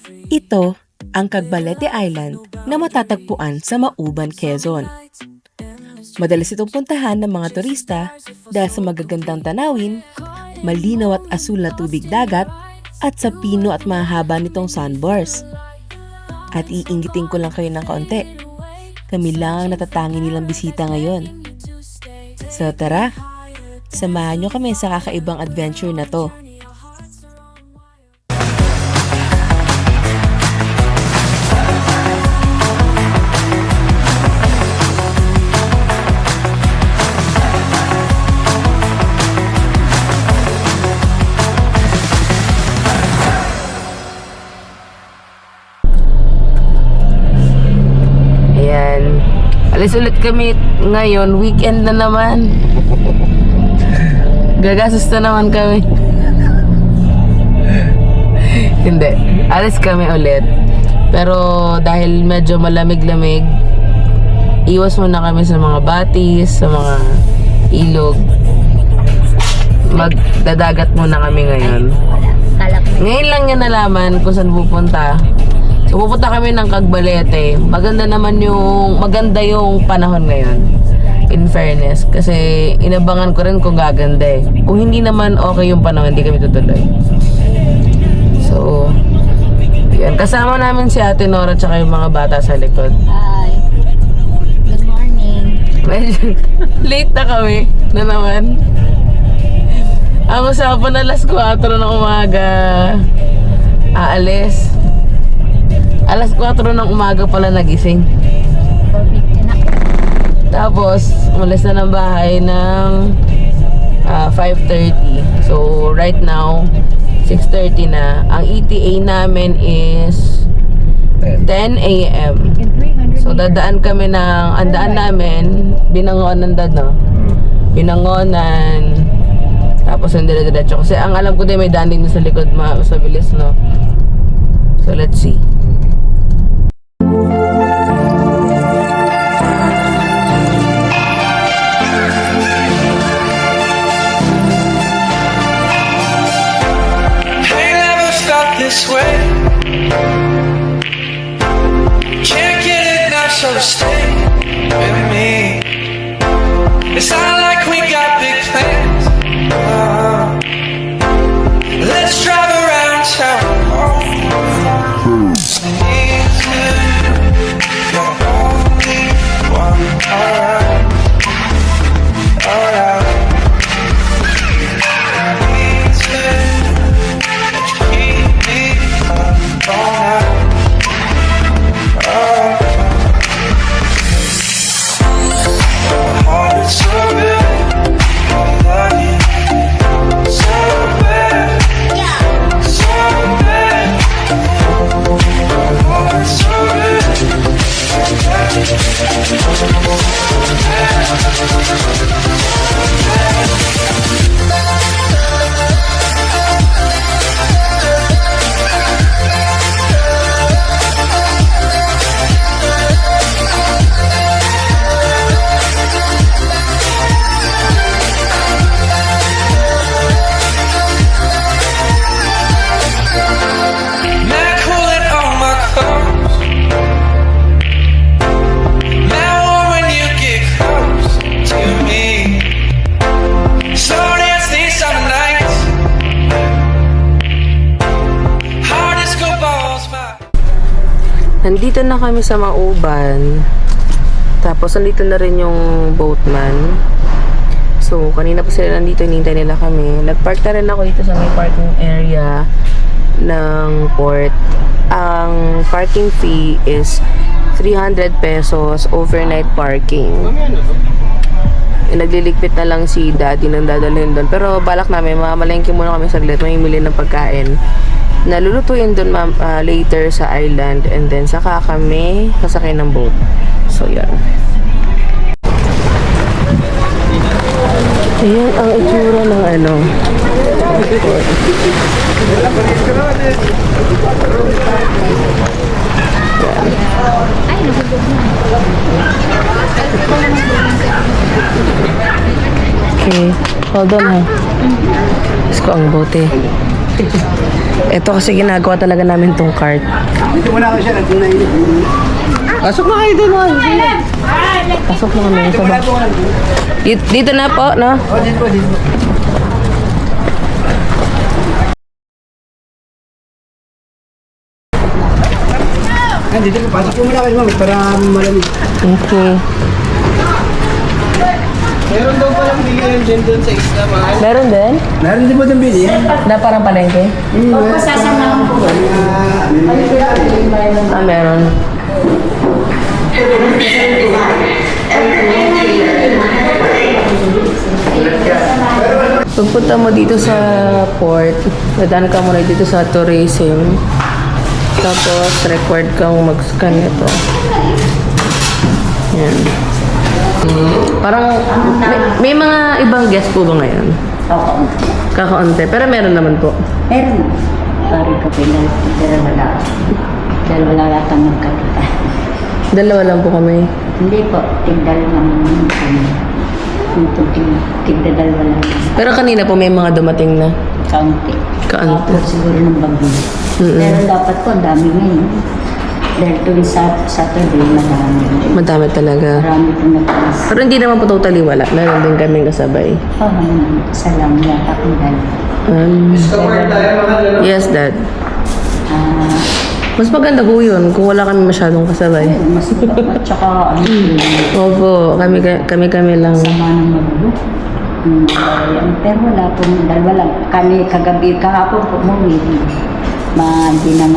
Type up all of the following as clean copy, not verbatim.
Ito ang Cagbalete Island na matatagpuan sa Mauban, Quezon. Madalas itong puntahan ng mga turista dahil sa magagandang tanawin, malinaw at asul na tubig dagat, at sa pino at mahaba nitong sandbars. At iinggitin ko lang kayo ng kaunti. Kami lang ang natatangi nilang bisita ngayon. So tara, samahan nyo kami sa kakaibang adventure na to. Alis ulit kami ngayon, weekend na naman. Gagastos na naman kami. Hindi, alis kami ulit. Pero dahil medyo malamig-lamig, iwas muna kami sa mga batis, sa mga ilog. Magdadagat muna kami ngayon. Ngayon lang niya nalaman kung saan pupunta. So, pupunta kami ng Cagbalete. Maganda yung panahon ngayon. In fairness. Kasi inabangan ko rin kung gaganda eh. Kung hindi naman okay yung panahon, hindi kami tutuloy. So, yan. Kasama namin si Ate Nora at yung mga bata sa likod. Hi. Good morning. Medyo late na kami na naman. Ang usapan alas 4 ng umaga. Aalis. Alas 4 ng umaga pala nagising. 4:50 na. Tapos, umalis na ng bahay ng 5:30. So, right now, 6:30 na. Ang ETA namin is 10 a.m. So, dadaan kami ng, ang daan namin, Binangonan no? Binangonan. Tapos, yung dire-diretso. Kasi ang alam ko din, may daan din sa likod, sa bilis, no? So, let's see. This way, can't get enough, so stay with me. It's not like we got big plans. Let's drive around town. Need to, you're the only one. Alright, alright. Nandito na kami sa Mauban. Tapos nandito na rin yung boatman. So, kanina pa sila nandito, hinihintay nila kami. Nagpark na rin ako dito sa may parking area ng port. Ang parking fee is 300 pesos overnight parking. Nagliligpit na lang si daddy nang dadalhin doon. Pero balak namin, mamalengke muna kami saglit, mamimili ng pagkain. Nalulutuin doon later sa island, and then saka kami sasakay ng boat. So yan. Ayan ang itsura ng ano. Okay, hold on ha. Gusto ko ang bote. Ito kasi ginagawa talaga namin tong cart. Dito muna ako siya, nandun na yun. Pasok na kayo doon, man. Pasok na kami. Dito muna po. Dito na po, no? O, dito, dito. Dito po, pasok po muna kayo, ma'am, para malamig. Okay. Meron daw palang bilihan dyan doon sa isla, mahal. Meron din? Meron din po itong bili. Na parang palengke? Opo, sasamahan po. Ah, meron. Pagpunta mo dito sa port, dadaan ka muna dito sa tourism. Tapos, required kang mag-scan ito. Yan. Parang, may mga ibang guest po ba ngayon? Oo. Kakaunti. Pero meron naman po. Meron. Parang kapilan. Pero wala. Dahil wala yata magkakita. Dalawa lang po kami. Hindi po. Tigdal naman kami. Tigdal wala. Pero kanina po may mga dumating na. Kaunti. Kaunti. Tapos siguro ng bagyo. Pero dapat po, ang dami ngayon. Dahil tuwing Saturday, madami. Madami talaga. Marami po nagpas. Pero hindi naman po totally wala. Meron din kaming kasabay. Salam yata kung dahil. Yes, Dad. Ah, Mas maganda po yun kung wala kami masyadong kasabay. mas at saka ano, Opo, kami lang. sama ng magulo. Pero wala po, dalawa lang. Kami kagabi, kahapon po umuwi. Hindi na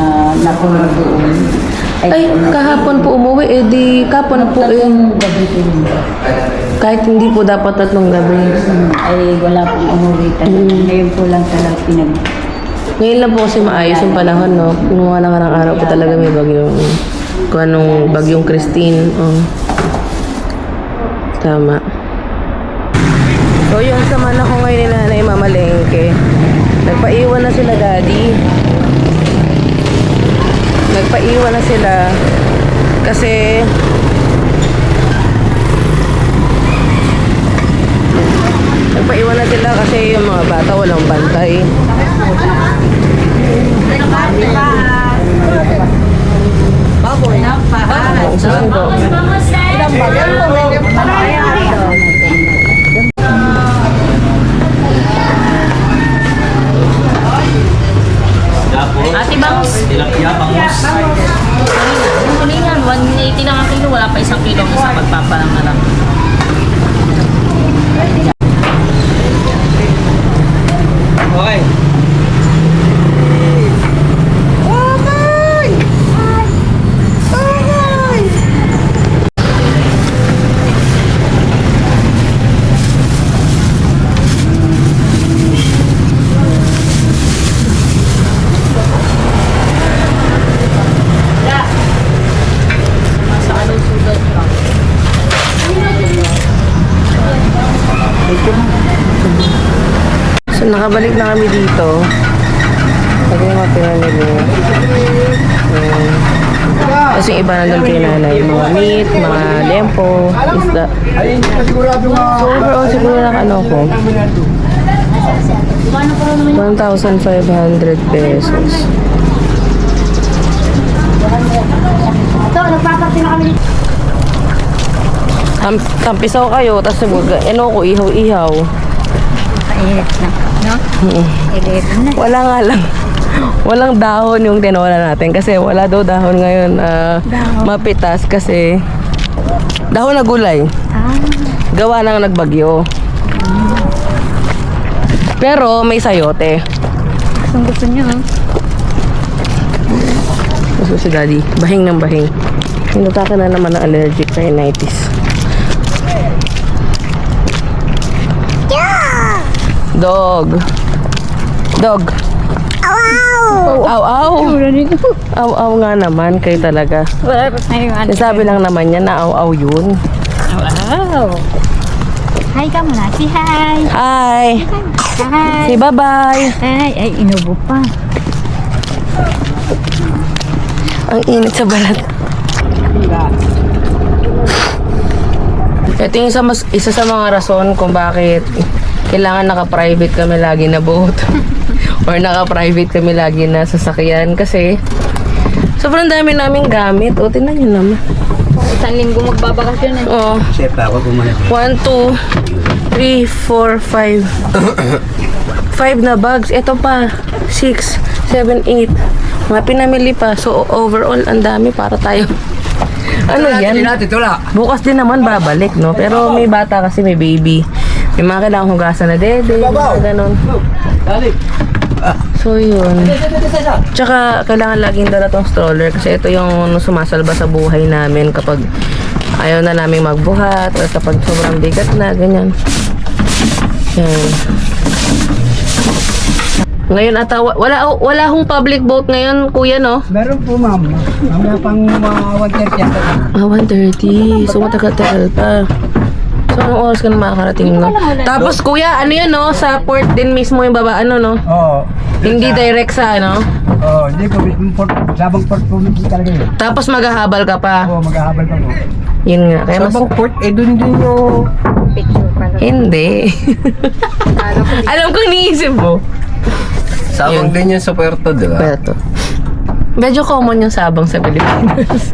nakulog doon. Ay, kahapon po umuwi, eh di kapon po eh. Gabi po yun. Kahit hindi po dapat 3 gabi. Ay, wala pong umuwi talaga. Ngayon po lang talaga Ngayon lang po kasi maayos yung panahon, no? Nung mga nakarang araw po talaga may bagyong, kung anong bagyong Christine. Oh. Tama. So, yung sama na ko ngayon ni Nanay mamalengke. Nagpaiwan na sila, Daddy. Nagpaiwan na sila kasi nagpaiwan na sila kasi yung mga bata walang bantay. Susundo. Ate Bangus. Tilapia Bangus. Yung kuningan, 180 lang ang kilo. Wala pa 1 kilo sa pagpapalang na lang. Okay. Sa anong sugat pa? So, nakabalik na kami dito. Pag yung mga pinamili. Kasi yung iba nandun kay Nanay. Mga meat, mga lempo, isda. Ay, hindi ka sigurado nga. So, overall, siguro lang ano ko. 1,500 pesos. Ito, nagpapakti na kami. Tampisaw kayo, tapos ano ko, ihaw-ihaw. Painit na, no? 11 na. Wala nga lang. Walang dahon yung tinola natin kasi wala daw dahon ngayon. Mapitas kasi dahon na gulay. Gawa nang nagbagyo. Pero may sayote. Gusto niyo, ha? Gusto si Daddy. Bahing ng bahing. Hinutaka na naman ng allergic rhinitis. Dog. Dog. Aw, aw. Aw, aw nga naman. Kayo talaga. Nasabi lang naman niya na aw, aw yun. Wow! Hi ka muna. Si hi! Hi. Hi! Say bye-bye. Ay, inubo pa. Ang init sa balat. Ito yung isa sa mga rason kung bakit kailangan naka-private kami lagi na boat. or naka-private kami lagi na sasakyan kasi sobrang dami naming gamit. O, tingnan nyo naman. Isang linggo magbabakasyon eh. O, Chef, ako bumalik. 1, 2, 3, 4, 5. 5 na bags. Ito pa. 6, 7, 8. Mga pinamili pa. So, overall, ang dami para tayo. Ano yan? Natin, tula. Bukas din naman babalik, no? Pero may bata kasi may baby. May mga kailangang hugasan na dede. Mga ganon. Dali. So, yun. Tsaka, kailangan laging dala tong stroller kasi ito yung sumasalba sa buhay namin kapag ayaw na namin magbuhat or kapag sobrang bigat na, ganyan. Yan. Ngayon ata, wala hong public boat ngayon, kuya, no? Meron po, ma'am. Mamaya pang 1:30 yata. 1:30. So, matagal-tagal pa. So, anong oras ka na makakarating, no? Tapos, kuya, ano yun, no? Sa port din mismo yung baba, ano, no? Oo. Hindi direct sa, ano? Oo, hindi po. Sabang port po minsan talaga yun. Tapos, maghahabal ka pa. Oo, maghahabal pa po. Yun nga. Kaya mas... port, dun din yung... Picture pa lang. Hindi. Alam ko iniisip mo. Sabang din yun sa Puerto, di ba? Pero to. Medyo common yung sabang sa Pilipinas.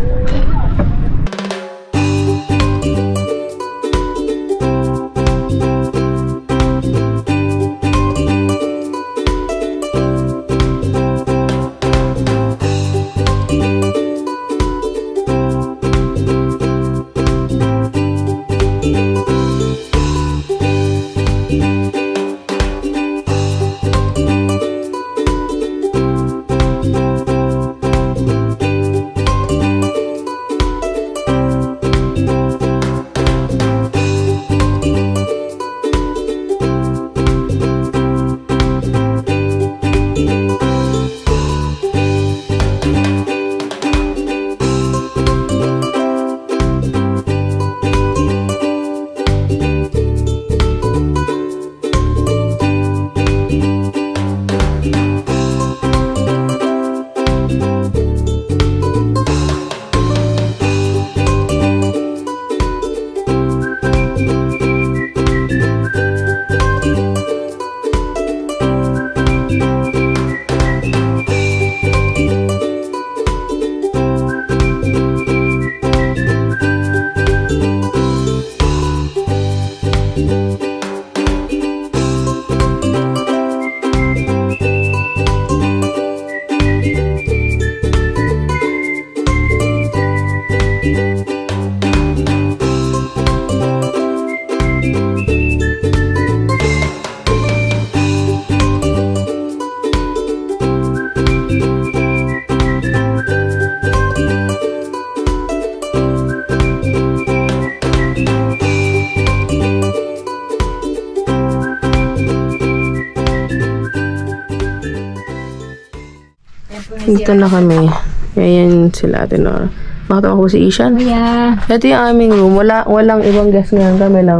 Dito na kami. Ayan sila, Ate Nora. Makatama ko si Ishan. Kuya. Ito yung aming room. Walang ibang guest ngayon. Kami lang.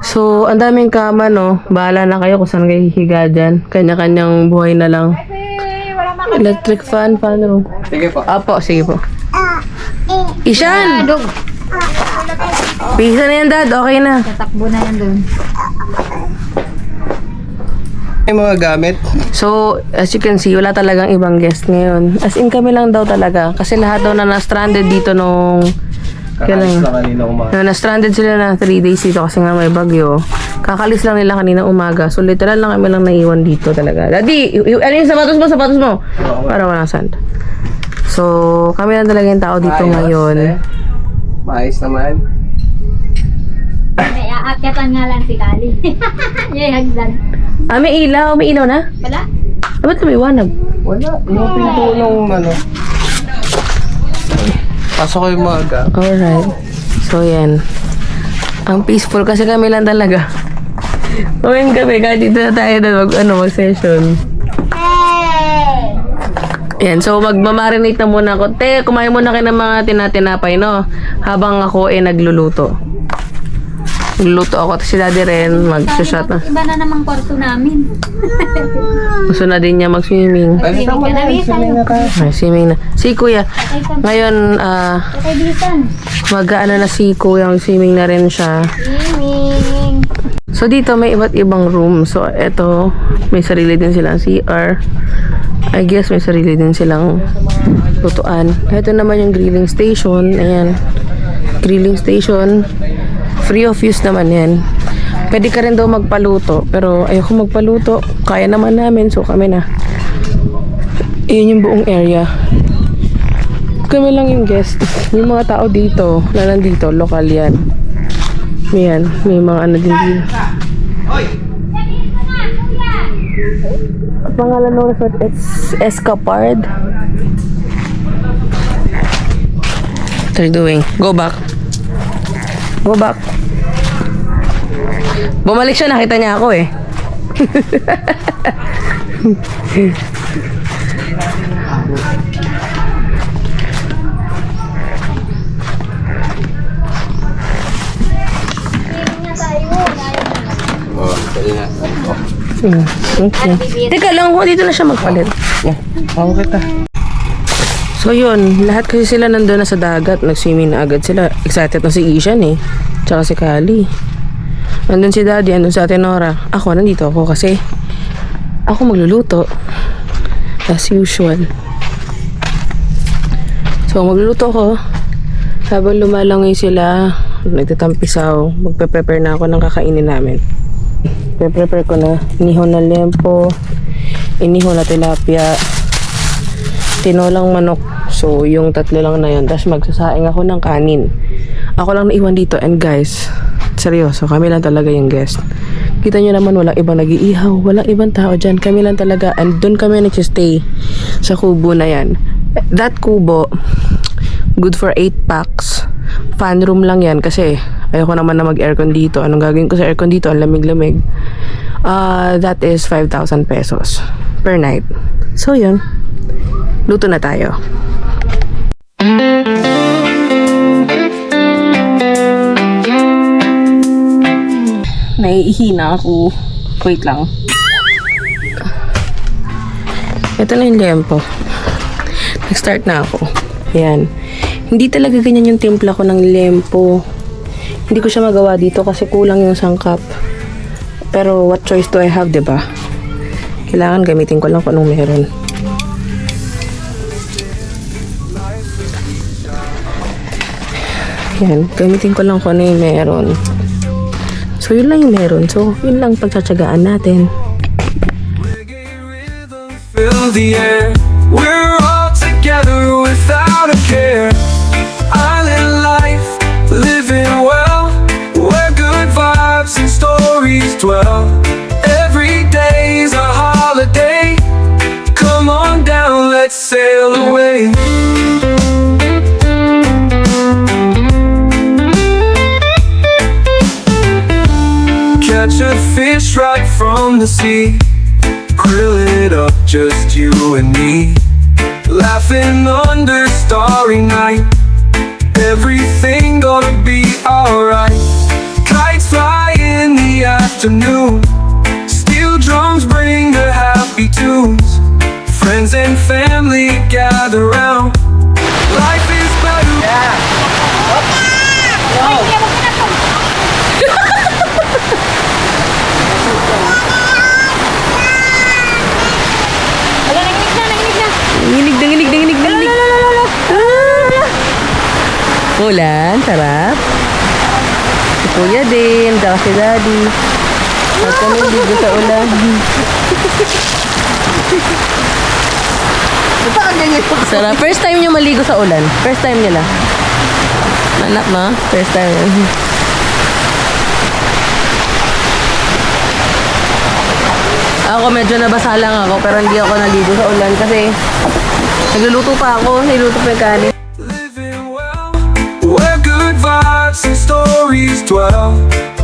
So, ang daming kama, no? Bahala na kayo kung saan kayo hihiga dyan. Kanya-kanyang buhay na lang. Electric fan room. Sige po. Apo, sige po. Ishan! Pisa na yan, Dad. Okay na. Tatakbo na yan doon. May mga gamit. So, as you can see, wala talagang ibang guest ngayon. As in, kami lang daw talaga. Kasi lahat daw na na-stranded dito nung... Kakalis na kanina umaga. Na-stranded sila na 3 days dito kasi nga may bagyo. Kakalis lang nila kanina umaga. So, literal lang kami lang naiwan dito talaga. Daddy, ano yung sapatos mo? Sapatos mo? Para walang sand. So, kami lang talaga yung tao dito ngayon. Maayos naman. May aakyatan nga lang si Kali. Yung hagdan. Ah, may ilaw. May ilaw na? Wala? Ah, ba't may wanag? Wala. Yung pinto nung ano. Pasok ko yung maaga. Alright. So, yan. Ang peaceful kasi kami lang talaga. Uwing kami, kahit dito na tayo na mag-session. Yan, so magmamarinate na muna ako. Te, kumain muna kayo ng mga tinatinapay, no? Habang ako nagluluto. Nagluluto ako, tapos si Daddy rin mag-shot na. Iba na namang kwarto namin. Gusto na din niya mag-swimming. Ay, tama na. Swimming na tayo. Ay, swimming na. Si Kuya, ngayon, Patay bisan. mag-ano na si Kuya, mag-swimming na rin siya. Swimming. So dito may iba't ibang room. So eto, may sarili din silang CR. I guess may sarili din silang lutuan. Ito naman yung grilling station. Ayan. Grilling station. Free of use naman yan. Pwede ka rin daw magpaluto. Pero ayoko magpaluto. Kaya naman namin. So kami na. Iyon yung buong area. Kami lang yung guest. Yung mga tao dito, na nandito, lokal yan. Ayan, may mga ano din dito. Ang pangalan ng resort, it's Escapade. What are you doing? Go back. Go back. Bumalik siya, nakita niya ako eh. Okay. Teka lang, dito na siya magpalit. Ako kita. So yun, lahat kasi sila nandun na sa dagat, nag-swimming na agad sila. Excited na si Ishan eh, tsaka si Kali. Nandun si Daddy, nandun si Ate Nora. Ako, nandito ako kasi ako magluluto. As usual. So magluluto ko. Habang lumalangoy sila, nagtatampisaw, magpe-prepare na ako ng kakainin namin. Prepare ko na inihaw na lempo, inihaw na tilapia, tinolang manok. So, yung tatlo lang na yun. Tapos magsasaing ako ng kanin. Ako lang naiwan dito. And guys, seryoso, kami lang talaga yung guest. Kita nyo naman, walang ibang nag-iihaw, walang ibang tao dyan. Kami lang talaga. And doon kami nagsistay sa kubo na yan. That kubo, good for 8 packs. Fan room lang yan kasi ayoko naman na mag-aircon dito. Anong gagawin ko sa aircon dito? Ang lamig-lamig. That is 5,000 pesos per night. So yun, luto na tayo. Naiihina ako. Wait lang. Ito na yung lempo. Nag-start na ako. Yan. Hindi talaga ganyan yung timpla ko ng lempo. Hindi ko siya magawa dito kasi kulang yung sangkap. Pero what choice do I have, diba? Kailangan gamitin ko lang kung anong meron. Yan. Gamitin ko lang kung ano yung meron. So, yun lang yung meron. So, yun lang pagtsatsagaan natin. Fill the air. We're all together without a care. Island life, living well, where good vibes and stories dwell. Every day's a holiday. Come on down, let's sail away. Catch a fish right from the sea. Grill it up, just you and me. Laughing under starry night. Everything gonna be alright. Kites fly in the afternoon. Steel drums bring the happy tunes. Friends and family gather round. Life is better. Nanginig. Ulan, sarap. Si Kuya din, tsaka si Daddy. At kami dito sa ulan. Sarap. First time nyo maligo sa ulan. First time nyo lang. Anak ma, first time yun. Ako medyo nabasa lang ako pero hindi ako naligo sa ulan kasi nagluluto pa ako, niluto pa yung kanin. Living well, where good vibes and stories dwell.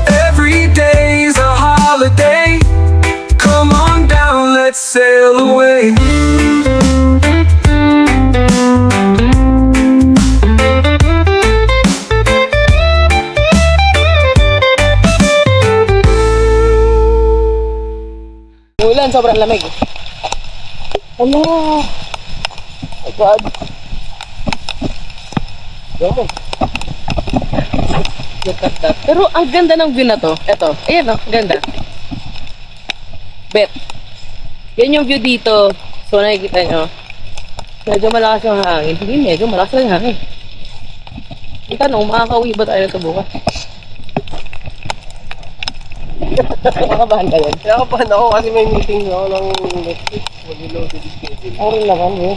Every day's a holiday. Come on down, let's sail away. Ulan, sobrang lamig. Ano? Oh God. Look at that. Pero ang ganda ng view na to. Eto. Ayan o. Ganda. Bet. Yan yung view dito. So nakikita nyo. Medyo malakas yung hangin. Hindi medyo malakas lang yung hangin. Ang tanong, makakauwi ba tayo nito bukas? Nakakabahan ka yan. Kinakabahan ako kasi may meeting ako ng next week. Mag-loaded schedule. Ako rin naman eh.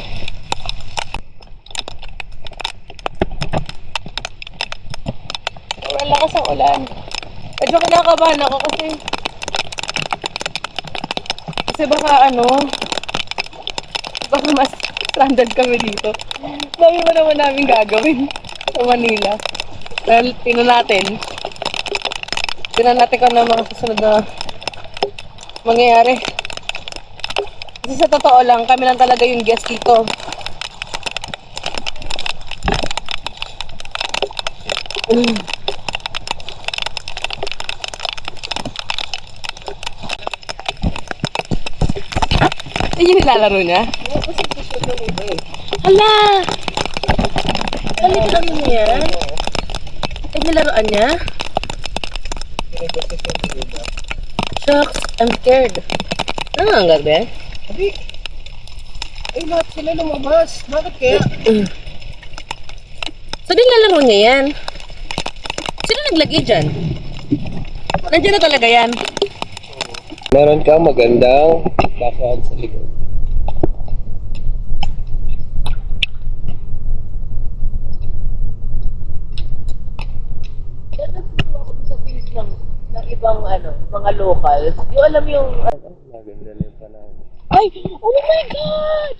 Ang lakas ang ulan. Medyo kinakabahan ako kasi baka baka mas stranded kami dito. Dami mo naman namin gagawin sa Manila. Dahil tinan natin kung ano mga susunod na mangyayari. Kasi sa totoo lang, kami lang talaga yung guest dito. Yung nilalaro niya? Hala! Halika naman niya. Ay, nilaroan niya? Shucks, I'm scared. Ano ang gabi? Ay, lahat sila lumabas. Bakit kaya? So, di nilalaro niya yan? Sino naglagay dyan? Nandiyan na talaga yan. Meron kang magandang background sa likod. Ng ibang mga locals. Yung alam yung Maganda na yung panahon. ay! Oh my God!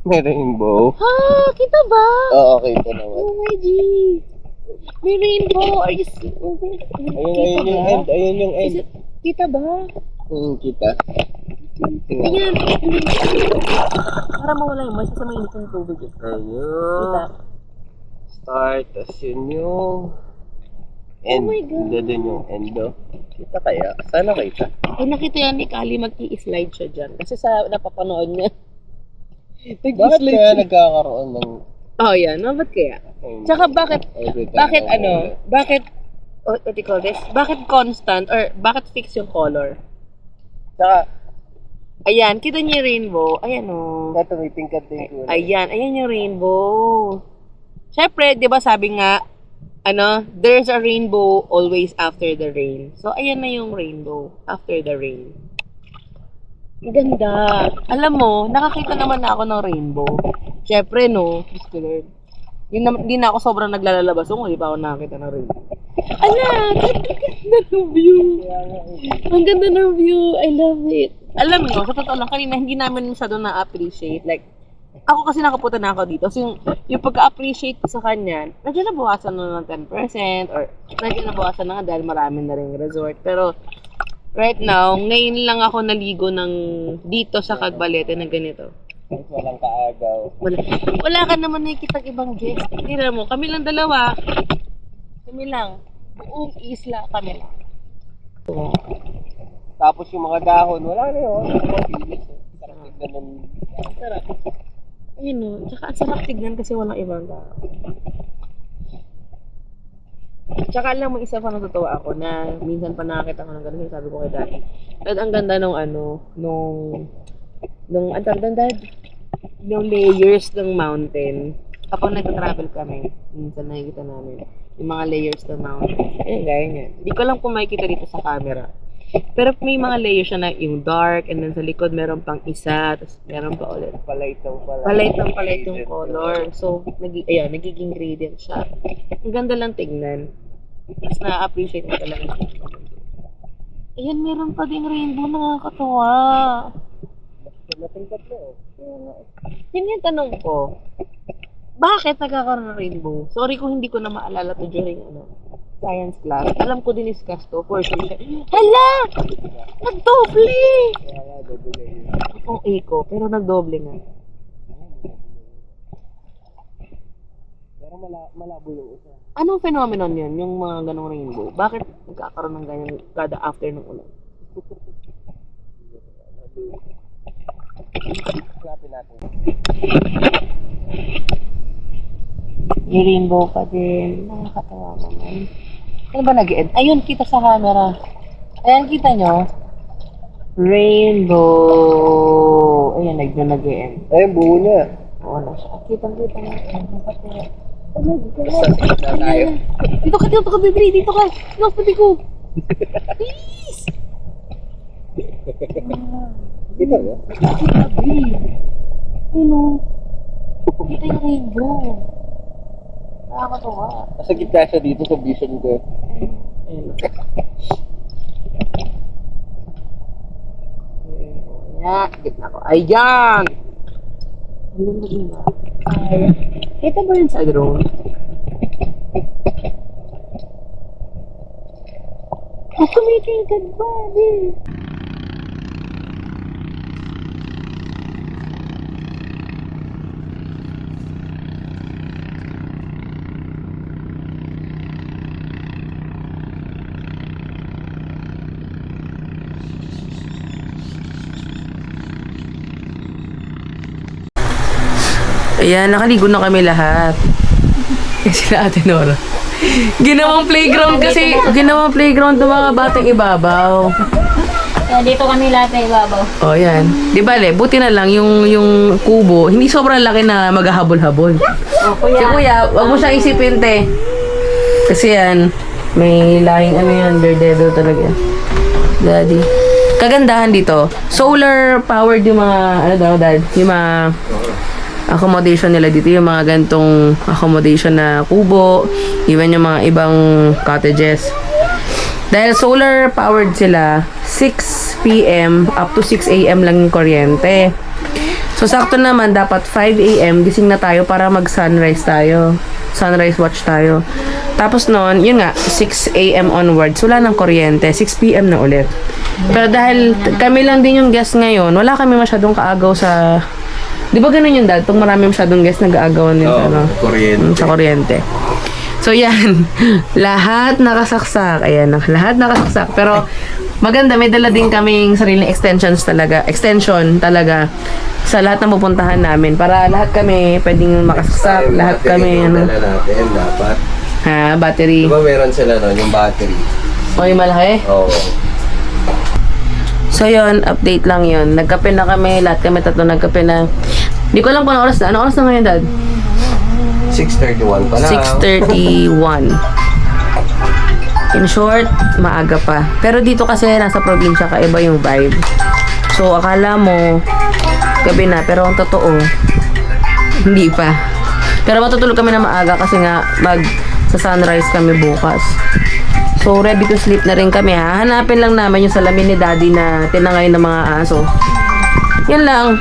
May rainbow. Ha! Kita ba? Oo, okay ito naman. Oh my G! May rainbow! Are you seeing? Ayun yung end. Ayun yung end. Kita ba? Kita. Tingnan. Ayan! Para mawala yung mas sa mainit ng tubig. Kita. Ayun. Start. Tapos yun yung end. Oh my God. Doon yung end. Kita kaya? Sana kita. Ay, nakita yan ni Kali, mag-i-slide siya dyan. Kasi sa napapanood niya. Bakit kaya nagkakaroon ng... Oh, yan. Ba't kaya? Tsaka bakit what do you call this? Bakit constant or bakit fix yung color? Saka, Ayan, kita niyo yung rainbow. Ayan o. tumitingkad din ko. Ayan yung rainbow. Siyempre, di ba sabi nga, there's a rainbow always after the rain. So, ayan na yung rainbow after the rain. Ang ganda. Alam mo, nakakita naman na ako ng rainbow. Siyempre, no? Diyos ko, Lord. Hindi na ako sobrang naglalabas kung hindi pa ako nakakita ng rainbow. Ala! Ganda ng view! Ang ganda ng view! I love it! Alam mo, sa totoo lang, kanina hindi namin masyado na-appreciate. Like, ako kasi nakapunta na ako dito. So, yung pagka-appreciate ko sa kanya, medyo nabawasan na ng 10% or medyo nabawasan na nga dahil marami na rin resort. Pero, right now, ngayon lang ako naligo dito sa Cagbalete na ganito. Walang kaagaw. Wala ka naman nakikita ibang guest. Tira mo, kami lang dalawa. Kami lang. Buong isla kami lang. Tapos yung mga dahon, wala na yun. Sarap tignan ng... Sarap. Ayun o. Tsaka ang sarap tignan kasi walang ibang tao. Tsaka alam mo, isa pa natutuwa ako na minsan pa nakakita ko ng gano'n. Sabi ko kay Daddy. At ang ganda nung ang tagdandad, yung layers ng mountain. Kapag nag-travel kami, minsan nakikita namin yung mga layers ng mountain. Ayun, gaya niya. Hindi ko lang kung makikita dito sa camera. Pero may mga layers siya na yung dark, and then sa likod meron pang isa, tapos meron pa ulit. Palay Yung color. So, nagiging gradient siya. Ang ganda lang tignan. Mas na-appreciate mo talaga. Ayan, meron pa ding rainbow, nakakatawa. Yun yung tanong ko. Bakit nagkakaroon ng rainbow? Sorry kung hindi ko na maalala to during science class. Alam ko din-discuss to for sure. Hala! Nagdoble! Ang eco, pero nagdoble nga. Pero malabo yung isa. Anong phenomenon yun, yung mga ganong rainbow? Bakit nagkakaroon ng ganyan kada after ng ulan? Hanapin natin. May rainbow pa din. Nakakatawa naman. Ano ba nag-end? Ayun, kita sa camera. Ayan, kita nyo? Rainbow. Ayan, nag-end. Ayun, buo niya. Oo na siya. Kitang-kita na. Saan tayo? Dito ka, baby. Dito ka. Dito ka, ko. Please. Kita ba? Kita, babe. Ano? Kita yung rainbow. Nakakatawa. Nasa gitna siya dito sa vision ko. Ayun. Ayan, gitna ko. Ayan! Ang ganda din ba? Ay, kita ba yun sa drone? Kumikilig ba? Ayan, nakaligo na kami lahat. Sila Ate Nora. Ginawang playground kasi, ginawang playground ng mga batang ibabaw. Kaya dito kami lahat na ibabaw. O, yan. Di bale, buti na lang yung kubo, hindi sobrang laki na maghahabol-habol. Si Kuya, wag mo siyang isipin, te. Kasi yan, may lahing ano yan, Verdedo talaga. Daddy. Kagandahan dito, solar powered yung mga, ano daw, Dad? Yung mga accommodation nila dito, yung mga gantong accommodation na kubo, even yung mga ibang cottages. Dahil solar powered sila, 6 p.m. up to 6 a.m. lang yung kuryente. So, sakto naman, dapat 5 a.m. gising na tayo para mag-sunrise tayo. Sunrise watch tayo. Tapos noon, yun nga, 6 a.m. onwards, wala nang kuryente. 6 p.m. na ulit. Pero dahil kami lang din yung guest ngayon, wala kami masyadong kaagaw sa... Di ba ganun yung Dad? Itong marami masyadong guest nag-aagawan din sa, ano, sa kuryente. So, yan. Lahat nakasaksak. Ayan, lahat nakasaksak. Pero, maganda. May dala din kaming sariling extension talaga sa lahat ng pupuntahan namin. Para lahat kami pwedeng makasaksak. Lahat kami, ano. Dala natin, dapat. Ha, battery. Diba meron sila nun, yung battery? O, yung malaki? Oo. So, yun. Update lang yun. Nagkape na kami. Lahat kami tatlo nagkape na. Hindi ko alam kung anong oras na. Anong oras na ngayon, Dad? 6:31 pa lang. 6:31. In short, maaga pa. Pero dito kasi nasa probinsya ka, iba yung vibe. So, akala mo gabi na, pero ang totoo, hindi pa. Pero matutulog kami na maaga kasi nga sa sunrise kami bukas. So, ready to sleep na rin kami. Hahanapin lang namin yung salamin ni Daddy na tinangay ng mga aso. Yan lang.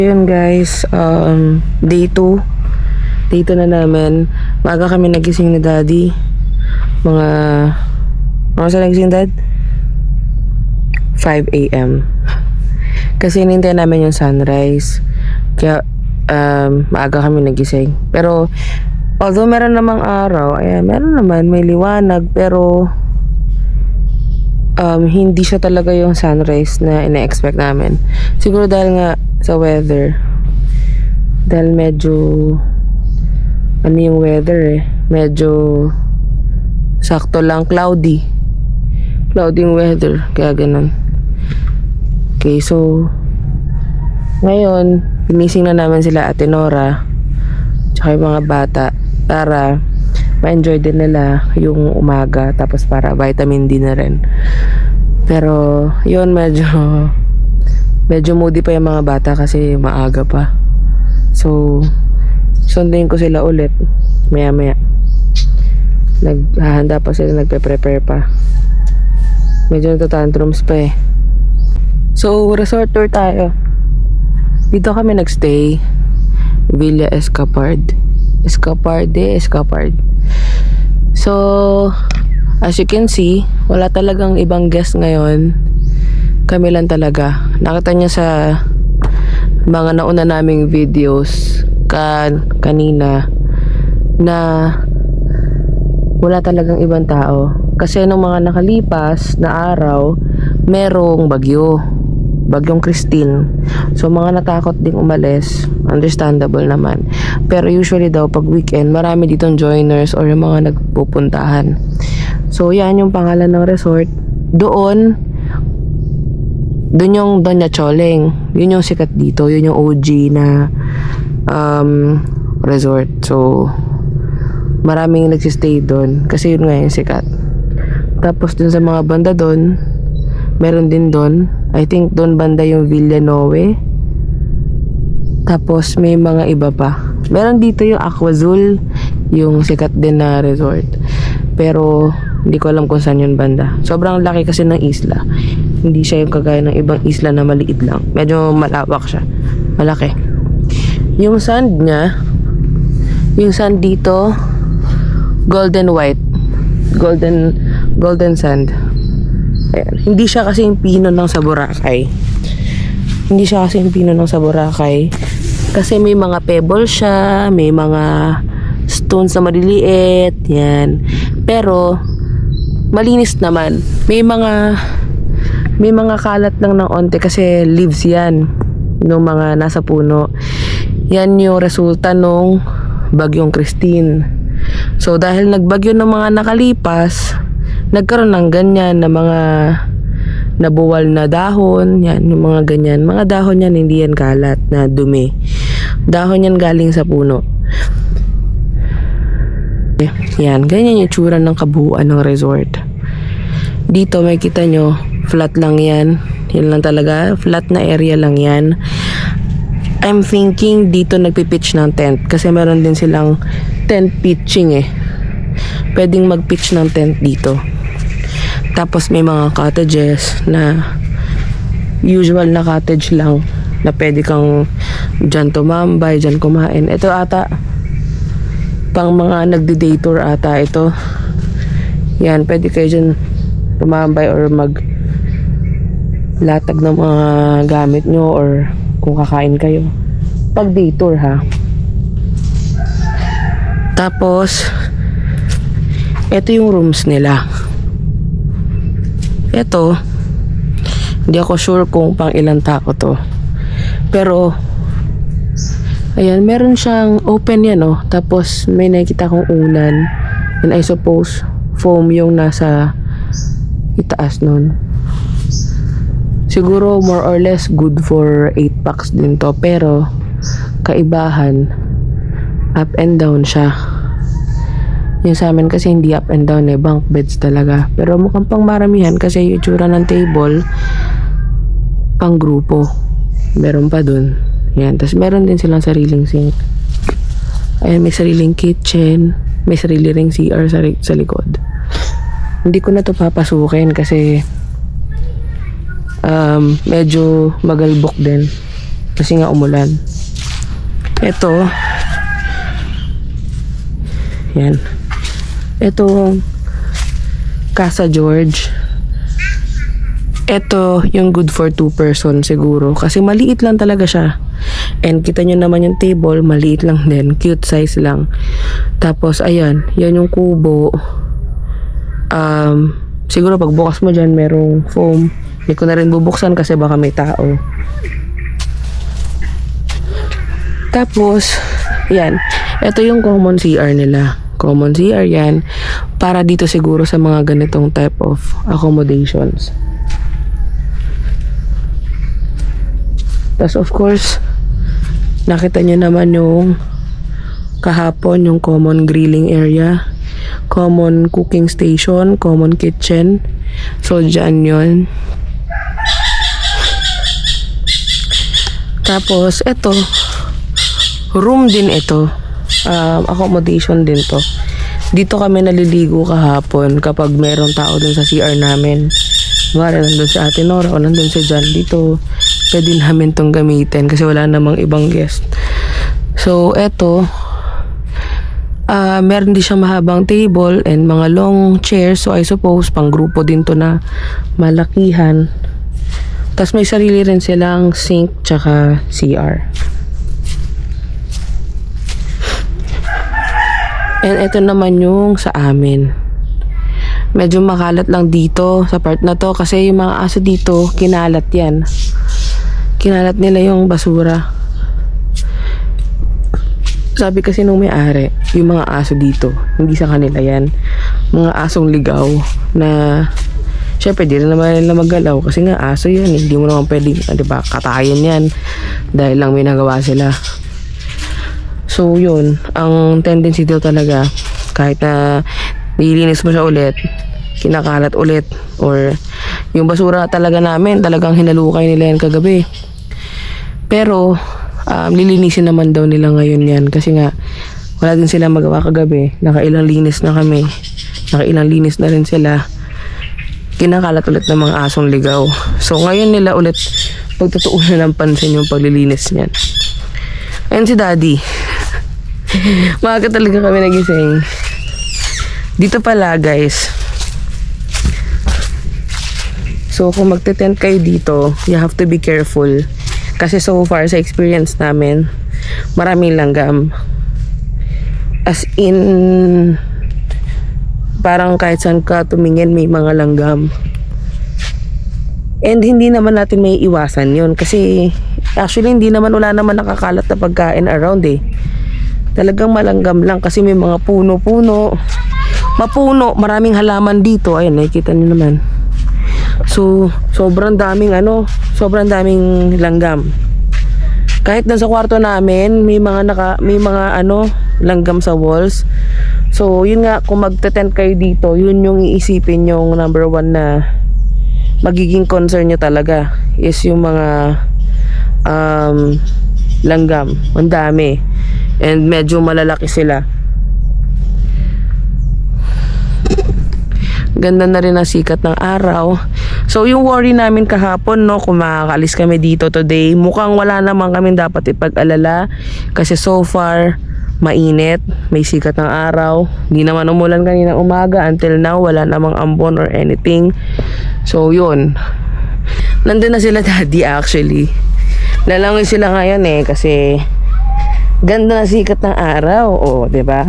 Yun guys, day 2. Day 2 na namin. Maaga kami nagising ni Daddy. Mga saan nagising, Dad? 5 a.m. Kasi hinintay namin yung sunrise. Kaya maaga kami nagising. Pero although meron namang araw, meron naman, may liwanag, pero hindi siya talaga yung sunrise na ina-expect namin. Siguro dahil nga sa weather. Dahil medyo ano yung weather medyo sakto lang, cloudy yung weather, kaya ganun. Okay, so ngayon ginising na namin sila Ate Nora tsaka yung mga bata para ma-enjoy din nila yung umaga, tapos para vitamin D na rin. Pero yun, medyo moody pa yung mga bata kasi maaga pa. So sunduin ko sila ulit maya naghahanda pa sila, nagpe-prepare pa. Medyo nagtatantrums pa eh. So resort tour tayo. Dito kami nagstay, Villa Escapard. So as you can see, wala talagang ibang guest ngayon. Kami lang talaga. Nakita niya sa mga nauna naming videos kanina na wala talagang ibang tao. Kasi nung mga nakalipas na araw, merong bagyong Christine. So mga natakot ding umalis, understandable naman. Pero usually daw pag weekend, marami ditong joiners or yung mga nagpupuntahan. So yan yung pangalan ng resort. Doon yung Doña Choleng. Yun yung sikat dito. Yun yung OG na resort. So maraming nagsistay doon kasi yun nga yung sikat. Tapos dun sa mga banda doon, meron din doon, I think doon banda yung Villanoe. Tapos may mga iba pa. Meron dito yung Aquazul, yung sikat din na resort. Pero hindi ko alam kung saan yun banda. Sobrang laki kasi ng isla. Hindi siya yung kagaya ng ibang isla na maliit lang. Medyo malawak siya. Malaki. Yung sand niya, yung sand dito, golden white. Golden sand. Ayan. Hindi siya kasi yung pino ng sa Boracay. Kasi may mga pebble siya, may mga stones na maliliit, yan. Pero malinis naman. May mga kalat lang ng onte kasi leaves yan ng mga nasa puno. Yan yung resulta nung bagyong Christine. So dahil nagbagyo ng mga nakalipas, nagkaroon ng ganyan na mga nabuwal na dahon, yan, yung mga ganyan. Mga dahon yan, hindi yan kalat na dumi. Dahon yan galing sa puno. Yan, ganyan yung tsura ng kabuuan ng resort. Dito may kita nyo, flat lang yan. Yan lang talaga, flat na area lang yan. I'm thinking dito nagpipitch ng tent kasi meron din silang tent pitching eh. Pwedeng mag-pitch ng tent dito. Tapos may mga cottages na usual na cottage lang na pwede kang dyan tumambay, dyan kumain. Ito ata pang mga nagdi-day tour ata ito. Yan, pwede kayo dyan tumambay or mag latag ng mga gamit nyo or kung kakain kayo pag day tour ha. Tapos ito yung rooms nila. Ito hindi ako sure kung pang ilang tao to, pero ayan, meron siyang open yan oh. Tapos may nakikita kong unan and I suppose foam yung nasa itaas nun. Siguro more or less good for 8 packs din to, pero kaibahan up and down siya. Yung sa amin kasi hindi up and down eh, bunk beds talaga. Pero mukhang pang maramihan kasi yung itsura ng table pang grupo. Meron pa dun. Yan, tapos meron din silang sariling sink. Ayan, may sariling kitchen, may sarili ring CR sa likod. Hindi ko na to papasukin kasi medyo magalbok din. Kasi nga umulan. Ito. Yan. Ito, Casa George. Ito, yung good for 2 person siguro. Kasi maliit lang talaga siya. And kita nyo naman yung table, maliit lang din. Cute size lang. Tapos, ayan. Yan yung kubo. Siguro pagbukas mo dyan, merong foam. Hindi ko na rin bubuksan kasi baka may tao. Tapos, yan. Ito yung common CR nila. Common CR yan. Para dito siguro sa mga ganitong type of accommodations. Tapos of course, nakita nyo naman yung kahapon, yung common grilling area, common cooking station, common kitchen. So, dyan yun. Tapos, ito, room din ito. Accommodation din to. Dito kami naliligo kahapon kapag merong tao dun sa CR namin. Mara, nandun si Ate Nora o nandun si John dito. Pwede namin tong gamitin kasi wala namang ibang guest. So, eto. Meron din siyang mahabang table and mga long chairs. So, I suppose, pang grupo din to na malakihan. Tapos may sarili rin silang sink tsaka CR. And ito naman yung sa amin. Medyo makalat lang dito sa part na to kasi yung mga aso dito, kinalat yan. Kinalat nila yung basura. Sabi kasi nung may-ari, yung mga aso dito, hindi sa kanila yan. Mga asong ligaw na syempre di rin naman nila maggalaw kasi nga aso yun. Hindi mo naman pwedeng, diba, katayin yan dahil lang may nagawa sila. So, yun. Ang tendency dito talaga, kahit na nililinis mo siya ulit, kinakalat ulit, or yung basura talaga namin, talagang hinalukay nila yan kagabi. Pero, lilinisin naman daw nila ngayon yan. Kasi nga, wala din sila magawa kagabi. Nakailang linis na kami. Nakailang linis na rin sila. Kinakalat ulit ng mga asong ligaw. So, ngayon nila ulit pagtutuunan ng pansin yung paglilinis niyan. Ayun si Daddy. Maaga talaga kami nagising. Dito pala guys. So kung magte-tent kayo dito, you have to be careful. Kasi so far sa experience namin, maraming langgam. As in, parang kahit saan ka tumingin may mga langgam. And hindi naman natin may iwasan yun. Kasi actually wala naman nakakalat na pagkain around eh. Talagang malanggam lang kasi may mga puno-puno. Mapuno, maraming halaman dito. Ayun, nakikita niyo naman. So, sobrang daming langgam. Kahit nasa kwarto namin, may mga langgam sa walls. So, yun nga, kung magte-tent kayo dito, yun yung iisipin yung number 1 na magiging concern nyo talaga is yung mga langgam. Ang dami. And medyo malalaki sila. Ganda na rin ang sikat ng araw. So yung worry namin kahapon, no, kung makakaalis kami dito today, mukhang wala naman kami dapat ipag-alala. Kasi so far, mainit, may sikat ng araw. Hindi naman umulan kanina umaga. Until now, wala namang ambon or anything. So yun. Nandun na sila Daddy actually. Lalangoy sila ngayon eh kasi ganda na sikat ng araw. Oh, 'di ba?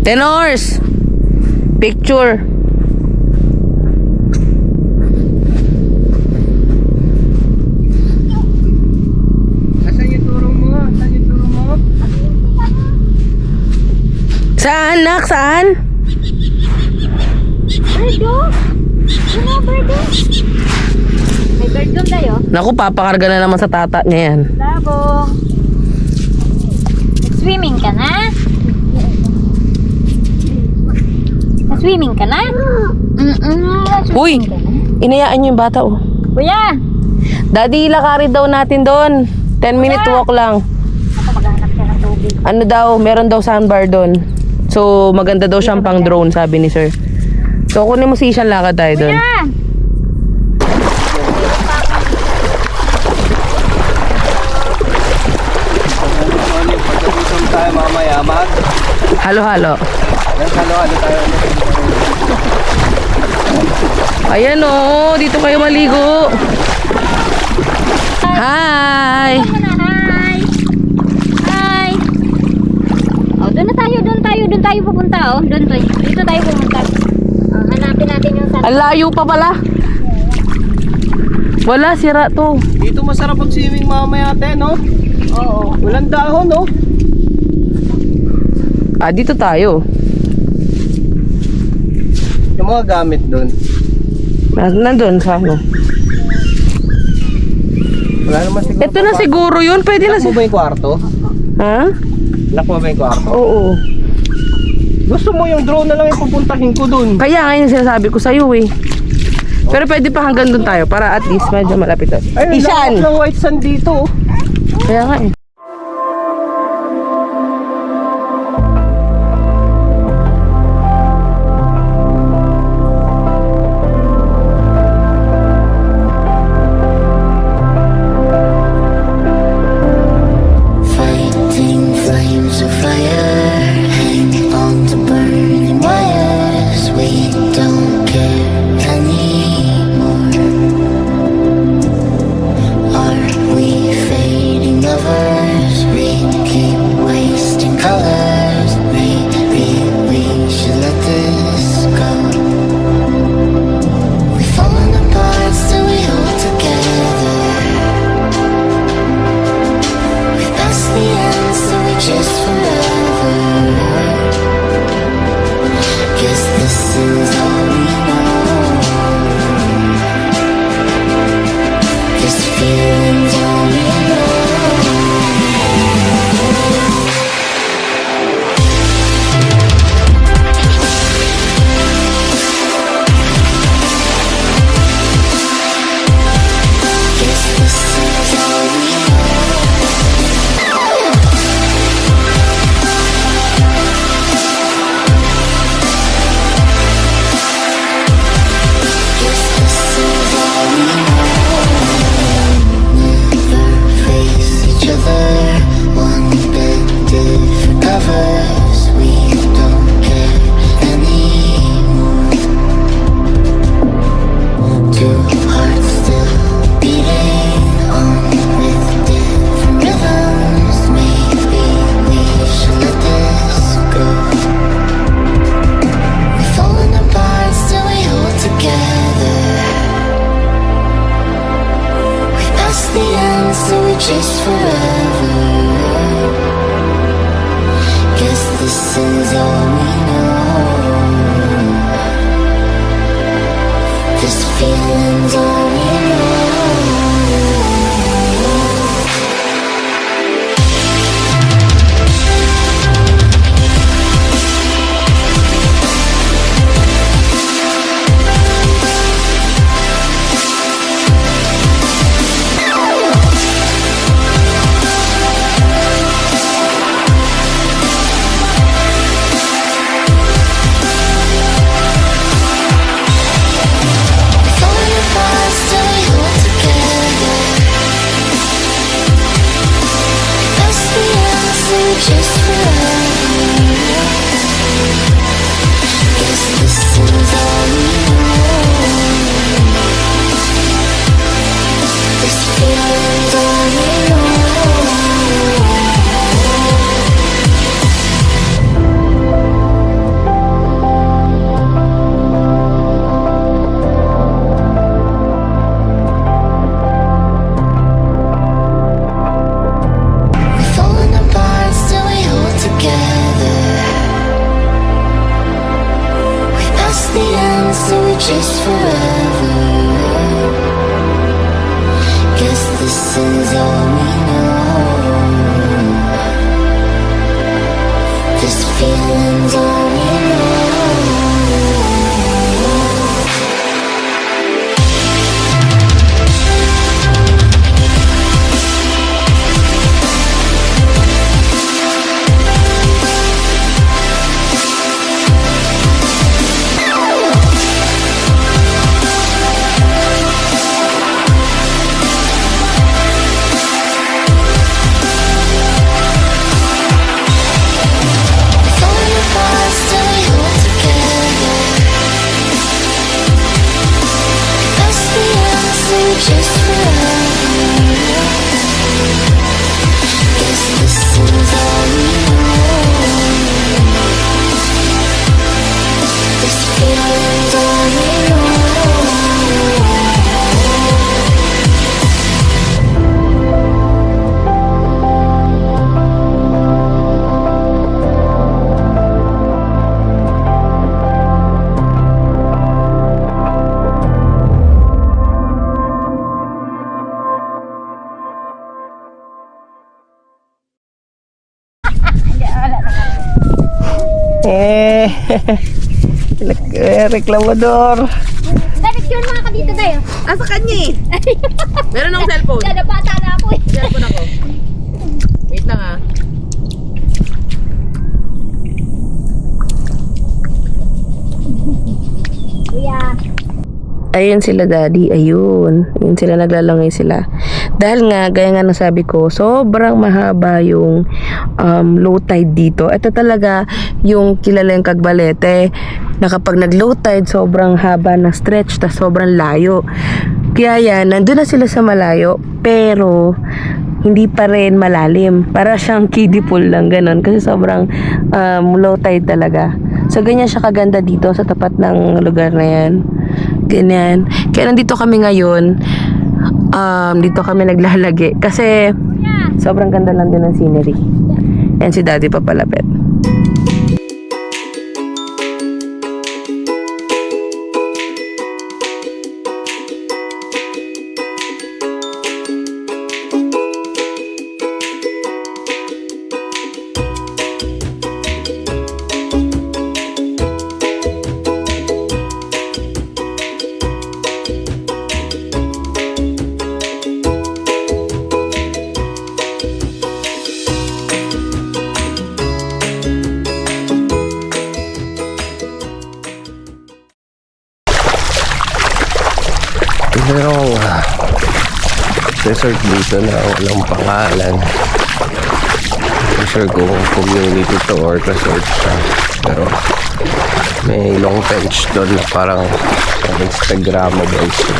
Tenors! Picture! Asan yung turo mo? Saan, nak? Saan? Birdo? Ano, birdo? May birdo tayo? Naku, papakarga na naman sa tata niya yan. Labong. Swimming ka na? Swimming ka na? Uy! Inayaan niyo yung bata, oh. Kuya! Daddy, ilakarin daw natin doon. 10-minute walk lang. Ano daw, meron daw sandbar doon. So, maganda daw siyang pang drone, sabi ni sir. So, kunin mo si Ishan, lakad tayo doon. Pagkagutom tayo mamaya, Halo-halo. halo-halo tayo. Ayan o, dito kayo maligo. Hi! Hi! Oh, doon tayo pupunta, oh. Dito tayo pupunta. Oh, hanapin natin yung Ang layo pa pala. Wala, sira to. Dito masarap mag-swimming mamaya, ate, no? Oo. Walang dahon, no? Dito tayo. Yung mga gamit doon. Nandun sa ano. Wala naman siguro. Ito na siguro yun. Pwede na Lock mo si... ba yung kwarto? Ha? Lock mo ba yung kwarto? Oo. Gusto mo yung drone na lang yung pupuntahin ko doon. Kaya nga yung sinasabi ko sa'yo eh. Pero pwede pa hanggang doon tayo para at least medyo malapit. Ay, Ishan! ng white sand dito. Kaya nga eh. Fighting flames of fire, hang on to burning wires. We don't care anymore. Are we fading lovers? We keep wasting colors. Maybe we should let this go. We've fallen apart, still we hold together. Past the end, so we just forever. Guess this is all we know. Guess the feeling's all we know. Guess this is all we know. Guess this is all we know. Never face each other. One bed, different covers. We don't care anymore. Two hearts still beating on with different rhythms. Maybe we should let this go. We've fallen apart, still we hold together. We've passed the end, so we chase forever. Guess this is all we know. This feeling's all we know. Falling apart, still we hold together. Past the end, so we chase forever. Guess this is all we know. This feeling's all we know. We've fallen apart, still we hold together. We've passed the end, so we chase forever. Guess this is all we know. This feeling's all we know. Reklamador. Dapat yun mga dito tayo. Asa kanya eh? Meron akong cellphone. Dada bata na ako eh. Cellphone ako. Wait lang ah. Kuya. Ayun sila daddy, ayun. Ayun sila, naglalangay sila. Dahil nga, gaya nga nasabi ko, sobrang mahaba yung low tide dito. Ito talaga yung kilala yung Cagbalete, na kapag nag-low tide, sobrang haba na stretch, tas sobrang layo. Kaya yan, nandun na sila sa malayo, pero hindi pa rin malalim. Para siyang kiddie pool lang, ganun. Kasi sobrang low tide talaga. So, ganyan siya kaganda dito sa tapat ng lugar na yan. Ganyan. Kaya nandito kami ngayon. Dito kami naglalagi. Kasi sobrang ganda lang din ng scenery. Yan si daddy papalapit. Merong resort dito na walang pangalan. Hindi sure kung community to or resort siya. Pero may long bench doon na parang Instagrammable siya.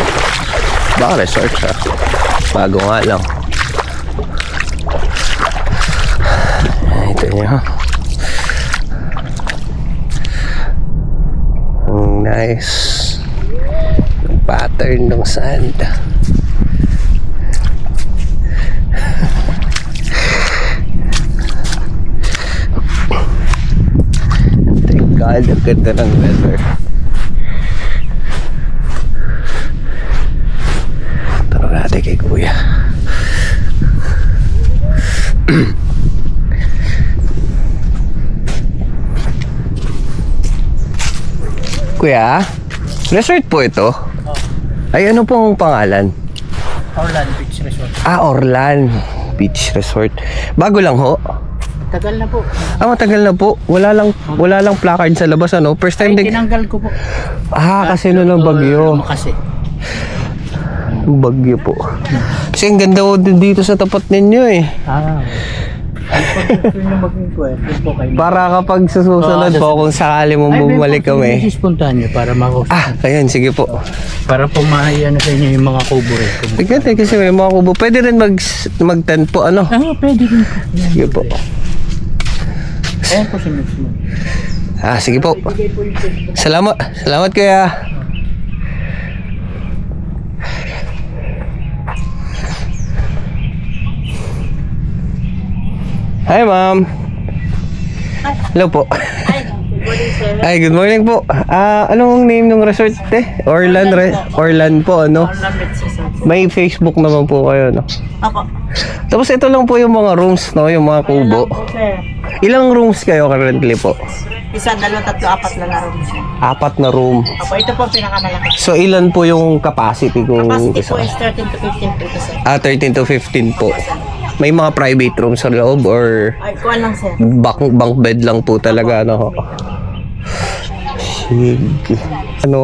Baka resort siya. Bago nga lang. Ito niya. Ang nice pattern ng sand. Thank God, ang ganda ng weather. Tanong natin kay Kuya. Kuya, resort po ito? Ay, ano pong pangalan? Orlan Beach Resort. Orlan Beach Resort. Bago lang ho? Tagal na po. Matagal na po. Wala lang placard sa labas, ano? First time din. Tinanggal ko po. Kasi noon ang bagyo. Kasi. Bagyo po. Kasi ang ganda ho din dito sa tapat ninyo eh. Para kapag sa susunod po, kung sakali mong bumalik kami. Puntahan nyo para makausap. Ayun, sige po. Para pumahay na sa inyo yung mga kubo rin. Tignan kasi may mga kubo. Pwede rin mag-tent po, ano? Pwede rin po. Sige po. Ayan po si Mixmo. Sige po. Salamat. Salamat kuya. Hi, ma'am. Hello po. Ay, good morning po. Anong name ng resort Orlan po, ano? May Facebook naman po kayo, no? Ako. Tapos ito lang po yung mga rooms, no? Yung mga kubo. Ilang rooms kayo currently po? Isa, dalawa, tatlo, apat na room siya. 4 na room. Opo, ito po pinakamalaki. So, ilan po yung capacity kung Capacity isa? po is 13 to 15 po kasi. 13 to 15 po. May mga private rooms sa loob or Ay, kuha lang sir. bunk bed lang po talaga, ano? Sige. Ano?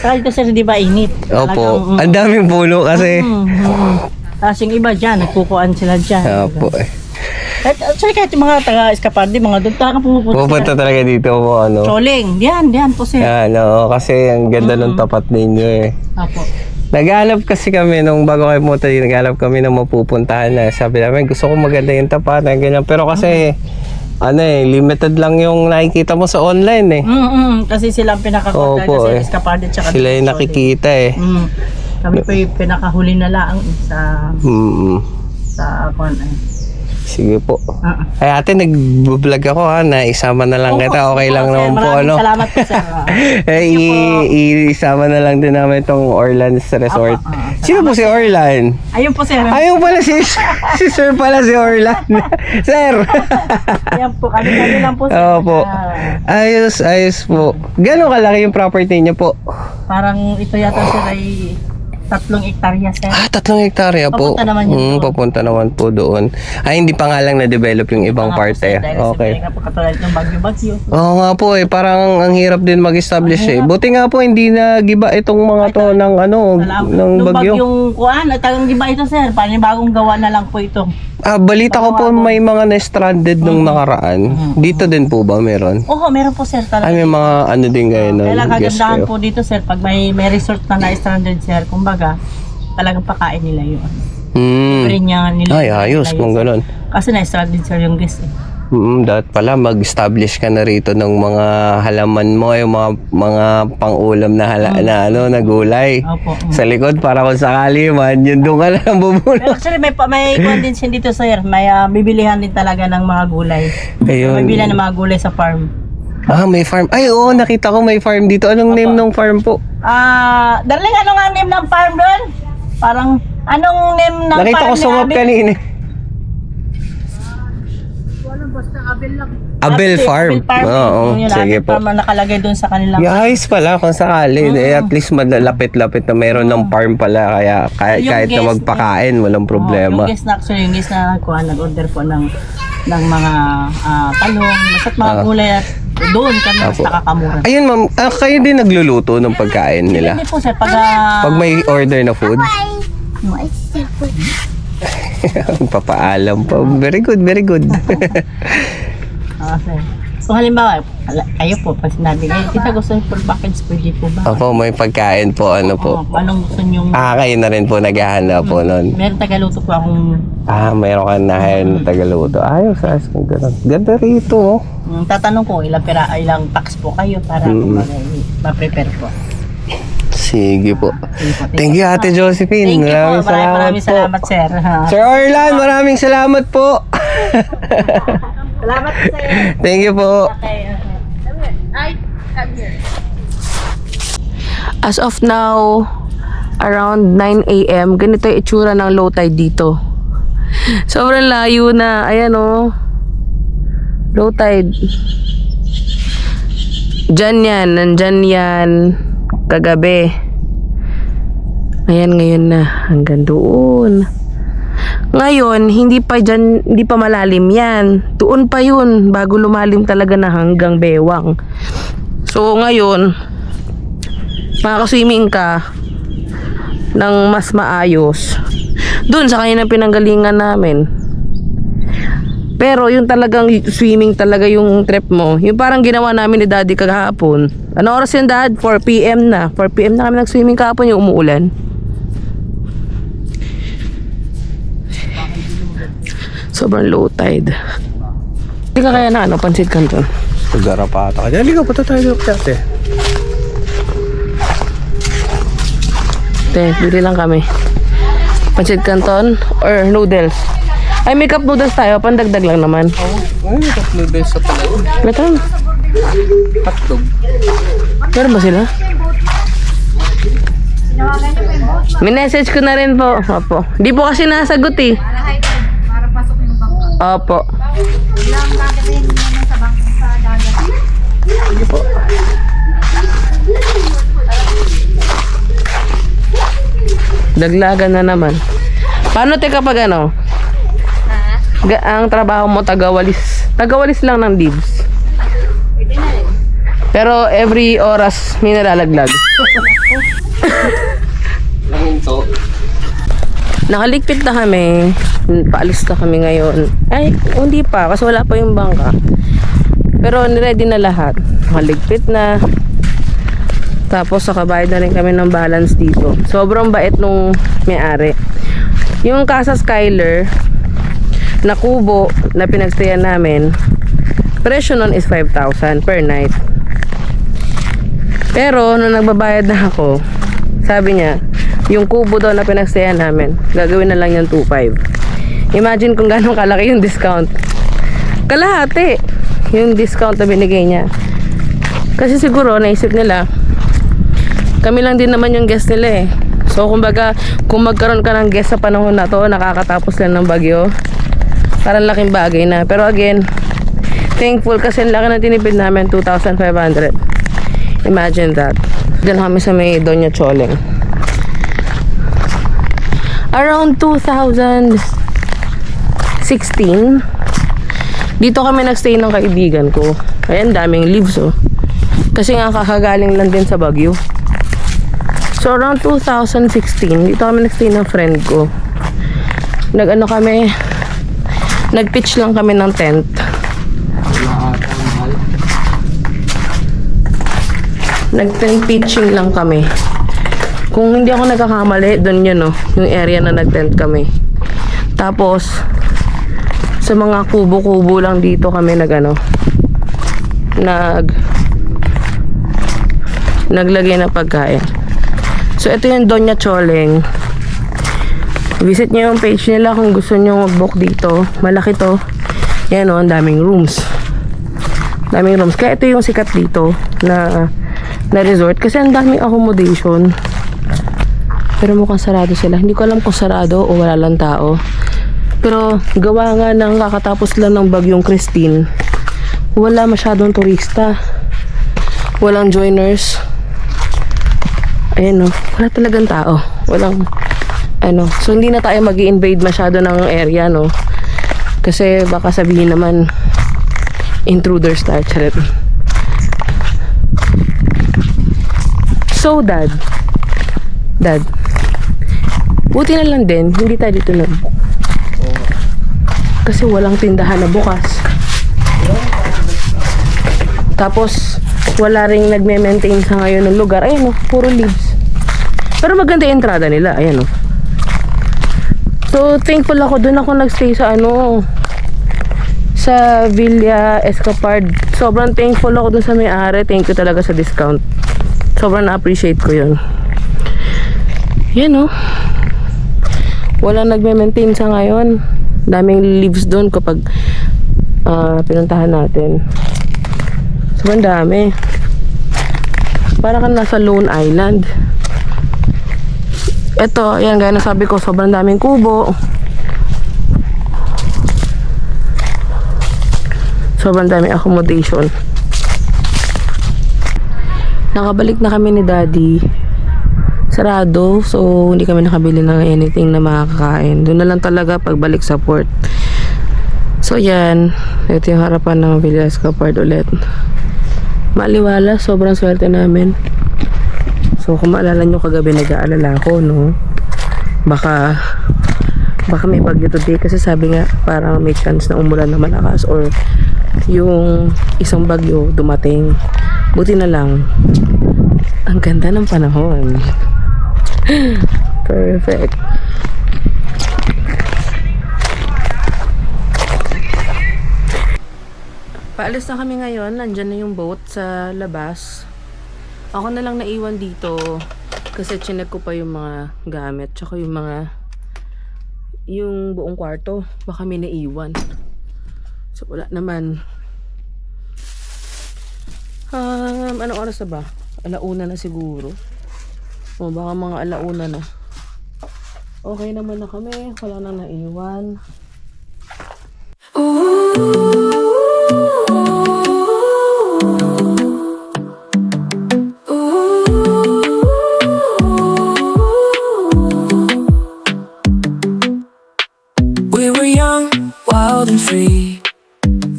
Saka ito sir, di ba init? Opo. Ang daming puno kasi. Tapos yung iba dyan, nagkukuhaan sila dyan. Opo eh. Actually, kahit yung mga taga-escapade, mga doon talaga pumupunta. Pupunta talaga dito po, ano? Choling, diyan po sir. Oo, kasi ang ganda ng tapat ninyo eh. Opo. Naghanap kasi kami nung bago kayo pumunta dito, naghanap kami ng mapupuntahan na. Sabi namin, gusto ko maganda yung tapat na ganyan. Pero kasi, limited lang yung nakikita mo sa online eh. Kasi sila ang pinaka-contact Opo, kasi escapade tsaka sila yung Choling. nakikita eh. Kami po yung pinakahuli na lang sa Mm. sa Sige po. Ay ate, nag-vlog ako ha, na isama na lang kita. Okay lang naman po, ano? Salamat po, sir. Isama na lang din namin itong Orlan's Resort. Sino po si Orlan? Ayun po, sir. Ayun pala si Sir pala si Orlan. Sir! Ayan po, kami lang po, sir. Opo. Ayos po. Gano'ng kalaki yung property niyo po? Parang ito yata, sir, ay 3 hektarya, sir. 3 hektarya po. Papunta naman yun doon. Papunta naman po doon. Ay, hindi pa nga lang na-develop yung ibang parte. Okay. Dahil po katulad ng bagyo-bagyo. Oo nga po eh, parang ang hirap din mag-establish eh. Buti nga po hindi nagiba itong mga to ng ng Nung bagyo. bagyong kuhaan, at tagang giba ito, sir. Panibagong gawa na lang po ito. Balita ko po may mga na-stranded nung nakaraan. Dito din po ba meron? Oo, meron po, sir. Talaga. Ay, may mga ano din kayo na Kailangan guest kagandahan kayo. po dito, sir. Pag may resort na na-stranded, sir, kumbaga, talagang pakain nila yun. Libre niya nila. Ay, ayos kung ganun. Kasi na-stranded, sir, yung guest. Dapat pala mag-establish ka na rito ng mga halaman mo, yung mga pang-ulam na na gulay. Opo. Sa likod para kung sakali man, yun doon ka lang Pero bubulong. actually, may condition dito, sir. May bibilihan din talaga ng mga gulay. Ayun. May bibilihan ng mga gulay sa farm. May farm. Ay, oo, nakita ko may farm dito. Anong name ng farm po? Darling, ano nga name ng farm doon? Parang, anong name ng Nakita farm ko sumap kanina. Abel Farm. Oo, sige po. Farm ang nakalagay doon sa kanilang. Ayos pala kung sakali. At least malapit-lapit na meron ng farm pala. Kaya kahit na magpakain, walang problema. Yung guest na actually, yung guest na nag-order po ng mga talong, basta't mga gulay at doon kami mas nakakamura. Ayun ma'am, kayo din nagluluto ng pagkain nila? Hindi po, sir. Pag may order na food? Papaalam pa. Very good, very good. Sir. So halimbawa, kayo po, pag sinabi, kita gusto yung full package, pwede po ba? Opo, may pagkain po, ano po. Anong gusto nyo? Kayo na rin po naghahanap po nun. Meron tagaluto po akong Mayroon ka na na tagaluto. Ayos kung gano'n. Ganda rito, oh. tatanong ko, ilang packs po kayo para ma-prepare po. Sige po. Thank you, Ate Josephine. Thank you po. Maraming salamat, sir. Sir Orlan, maraming salamat po. Salamat po, sir. Thank you po. As of now, around 9 a.m., ganito yung itsura ng low tide dito. Sobrang layo na. Ayan o. Low tide. Nandyan yan. Kagabi. Ayan, ngayon na. Hanggang doon. Ngayon, hindi pa malalim yan. Doon pa yun, bago lumalim talaga na hanggang bewang. So, ngayon, makakaswimming ka ng mas maayos doon sa kanya pinanggalingan namin. Pero yung talagang swimming talaga yung trip mo, yung parang ginawa namin ni Daddy kahapon. Ano oras yun, Dad? 4 p.m. na. 4 p.m. na kami nag-swimming kahapon, yung umuulan. Sobrang low tide. Hindi ka kaya na Pansit Canton? Garapata ka. Dali ka, punta tayo dito. Bili lang kami. Pansit Canton or noodles. Ay, may cup noodles tayo. Pandagdag lang naman. May cup noodles sa pala. Meron. Hotdog. Meron ba sila? Minessage ko na rin po. Opo. Di po kasi nasagot eh. Opo. Daglagan na naman. Paano kapag ano? Ang trabaho mo tagawalis. Tagawalis lang ng dibs. Pero every oras may nalalaglag. Nakaligpit na kami. Paalis na kami ngayon. Ay, hindi pa. Kasi wala pa yung bangka. Pero niready na lahat. Nakaligpit na. Tapos nakabayad na rin kami ng balance dito. Sobrang bait nung may-ari. Yung Casa Skyler na kubo na pinagstayan namin, presyo nun is 5,000 per night. Pero nung nagbabayad na ako, sabi niya, yung kubo daw na pinagstayan namin, gagawin na lang yung 2,500. Imagine kung gano'ng kalaki yung discount. Kalahati yung discount na binigay niya. Kasi siguro naisip nila, kami lang din naman yung guest nila eh. So kumbaga, kung magkaroon ka ng guest sa panahon na to, nakakatapos lang ng bagyo, parang laking bagay na. Pero again, thankful kasi ang laki na tinipid namin, 2,500. Imagine that. Diyan kami sa may Doña Choleng. Around 2016, dito kami nagstay ng kaibigan ko. Ayan, daming leaves oh. Kasi nga kakagaling lang din sa Baguio. So around 2016, dito kami nagstay ng friend ko. Nag-pitch lang kami ng tent. Nag-tent pitching lang kami. Kung hindi ako nagkakamali, doon yun oh, yung area na nag-tent kami. Tapos sa mga kubo-kubo lang dito kami naglagay na pagkain. So ito yung Doña Choleng. Visit nyo yung page nila kung gusto nyo mag-book dito. Malaki to. Yan o, ang daming rooms. Kaya ito yung sikat dito na resort kasi ang daming accommodation. Pero mukhang sarado sila. Hindi ko alam kung sarado o wala lang tao. Pero gawa nga ng kakatapos lang ng bagyong Christine, wala masyadong turista, walang joiners. Ayan o, wala talagang tao, walang so hindi na tayo mag-i-invade masyado ng area no, kasi baka sabihin naman intruders tayo. Charet. So dad, buti na lang din hindi tayo dito kasi walang tindahan na bukas. Tapos wala ring nagme-maintain sa ngayon ng lugar. Ayan o, puro leaves. Pero maganda yung entrada nila. Ayan o. So thankful ako. Doon ako nagstay sa sa Villa Escapard. Sobrang thankful ako doon sa may-ari. Thank you talaga sa discount. Sobrang na-appreciate ko yun. Yan o. Walang nagme-maintain sa ngayon. Daming leaves doon kapag pinuntahan natin. Sobrang dami. Para kang nasa Lone Island. Ito, yan gaya na sabi ko, sobrang daming kubo. Sobrang daming accommodation. Nakabalik na kami ni Daddy. Sarado, so hindi kami nakabili ng anything na makakain. Doon na lang talaga pagbalik sa port. So yan, ito yung harapan ng Villa Escapard ulit. Maliwala, sobrang swerte namin. So kung maalala nyo kagabi, nag-aalala ko no, baka may bagyo today kasi sabi nga parang may chance na umulan na malakas or yung isang bagyo dumating. Buti na lang, ang ganda ng panahon. Perfect. Paalis na kami ngayon. Nandyan na yung boat sa labas. Ako na lang naiwan dito kasi chinek ko pa yung mga gamit tsaka yung buong kwarto. Baka may naiwan. So wala naman. Anong oras na ba? 1:00 na siguro. O baka mga 1:00 na. Okay naman na kami. Wala nang naiwan. We were young, wild and free,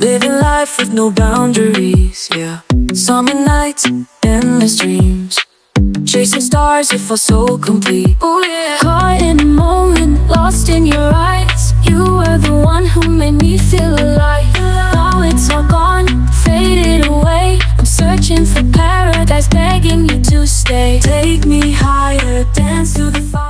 living life with no boundaries, yeah. Summer nights, endless dreams, chasing stars, it felt so complete. Oh yeah, caught in a moment, lost in your eyes. You were the one who made me feel alive. Now it's all gone, faded away. I'm searching for paradise, begging you to stay. Take me higher, dance through the fire.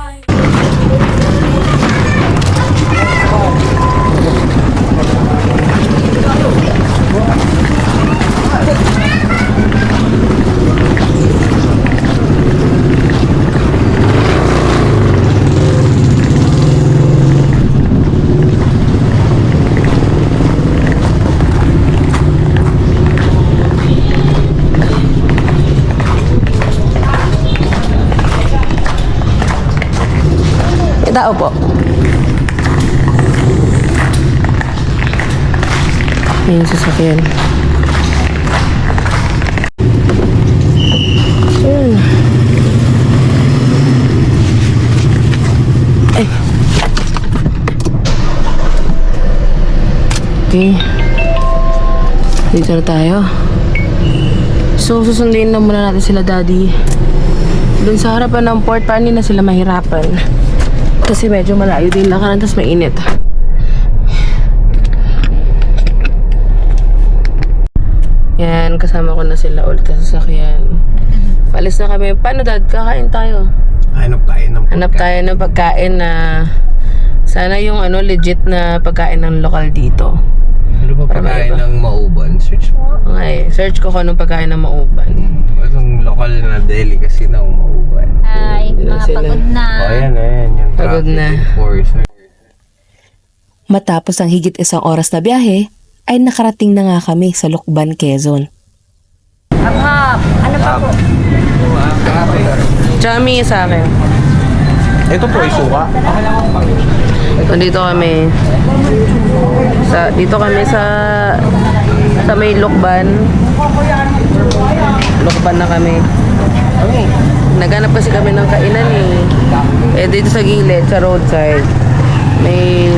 Tao po. May sasakyan. Ayan. Ay. Okay. Dito na tayo. So, susundin na muna natin sila, Daddy. Doon sa harapan ng port, paano na sila mahirapan? Kasi medyo malayo din lakaran, tapos mainit. Yan, kasama ko na sila ulit sa sasakyan. Palis na kami. Paano, Dad? Kakain tayo. Hanap tayo ng pagkain na sana yung legit na pagkain ng lokal dito. Ano ba pagkain ng Mauban? Search mo. Okay, search ko kung anong pagkain ng Mauban. Anong lokal na delicacy ng Mauban? Ay, Dito mga sila. pagod na. Ayan. Yung Pagod traffic na. enforcer. Matapos ang higit isang oras na biyahe, ay nakarating na nga kami sa Lucban, Quezon. Hap-hap. Ano pa po? Chami sa akin. Ito po, isuka. Dito kami. Dito kami sa may Lucban. Lucban na kami. Naghanap kasi kami ng kainan eh. Dito sa gilid, sa roadside. May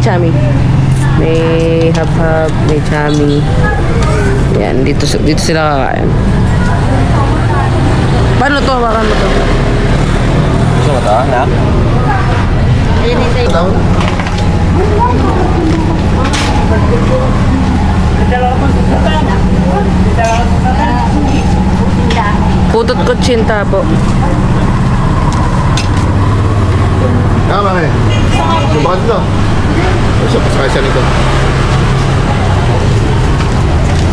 Chami. May hap-hap, may chami. Yan, dito sila kakain. Paano to? Hawakan mo to. Gusto mo ito, anak? Ayan, hintay. Putot kutsinta po. Tama eh. Subakan ito. Pasakay siya nito.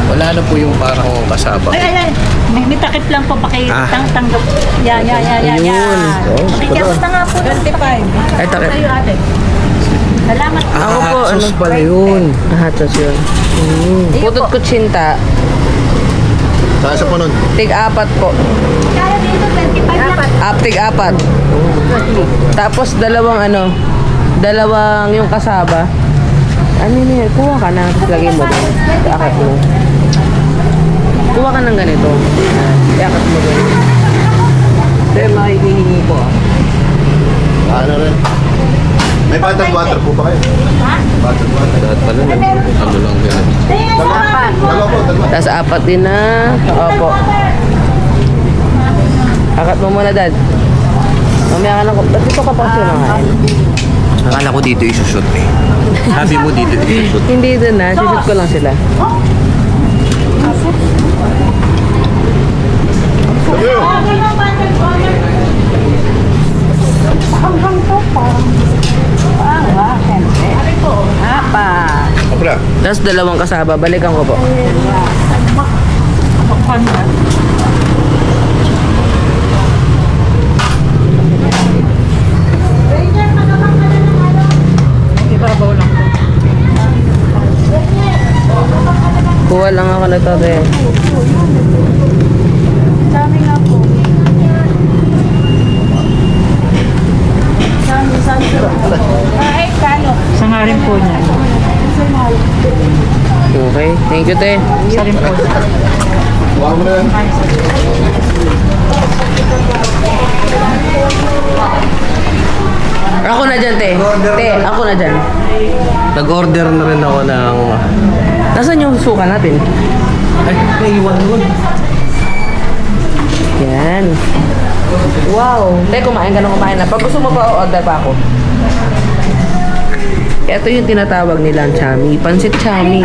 Wala na po yung parang kasaba. Ay. May takip lang po. Tanggap. Yan. Ayun. Pakikiabot na nga po. 25. Ay, takip. Tayo ate. Salamat. Ako po, Sus pala yun. Hachos yun. Putot kutsinta. Saan sa po nun? Tig-apat po. Kaya dito, 25 lang. Tig-apat. Tapos dalawang yung kasaba. Ano yun? Kuha ka na. Tapos lagay mo doon. Iakat mo. Kuha ka ng ganito. Iakat mo doon. Hindi, makikihingi po Ano rin? May bottled water po ba kayo? Bottled water. Lahat pala lang. Ano lang ganun. Dalawa po. Tapos apat din na. Opo. Akat mo muna, Dad. Mamaya ka na. Ba't dito ka pa kasi nakain? Akala ko dito isushoot eh. Sabi mo dito isushoot. Hindi doon na. Sishoot ko lang sila. Abra. Tapos dalawang kasaba. Balikan ko po. Kuha lang ako na ito, te. Sangarin po niya. Okay. Thank you, te. Sangarin po niya. Huwag mo na yan. Ako na dyan, te. Te, ako na dyan. Nag-order na rin ako ng... Nasaan yung suka natin? Ay, naiwan doon. Yan. Wow. Te, kumain ka na kumain na. Pag gusto mo pa, order pa ako. Ito yung tinatawag nilang chami. Pansit chami.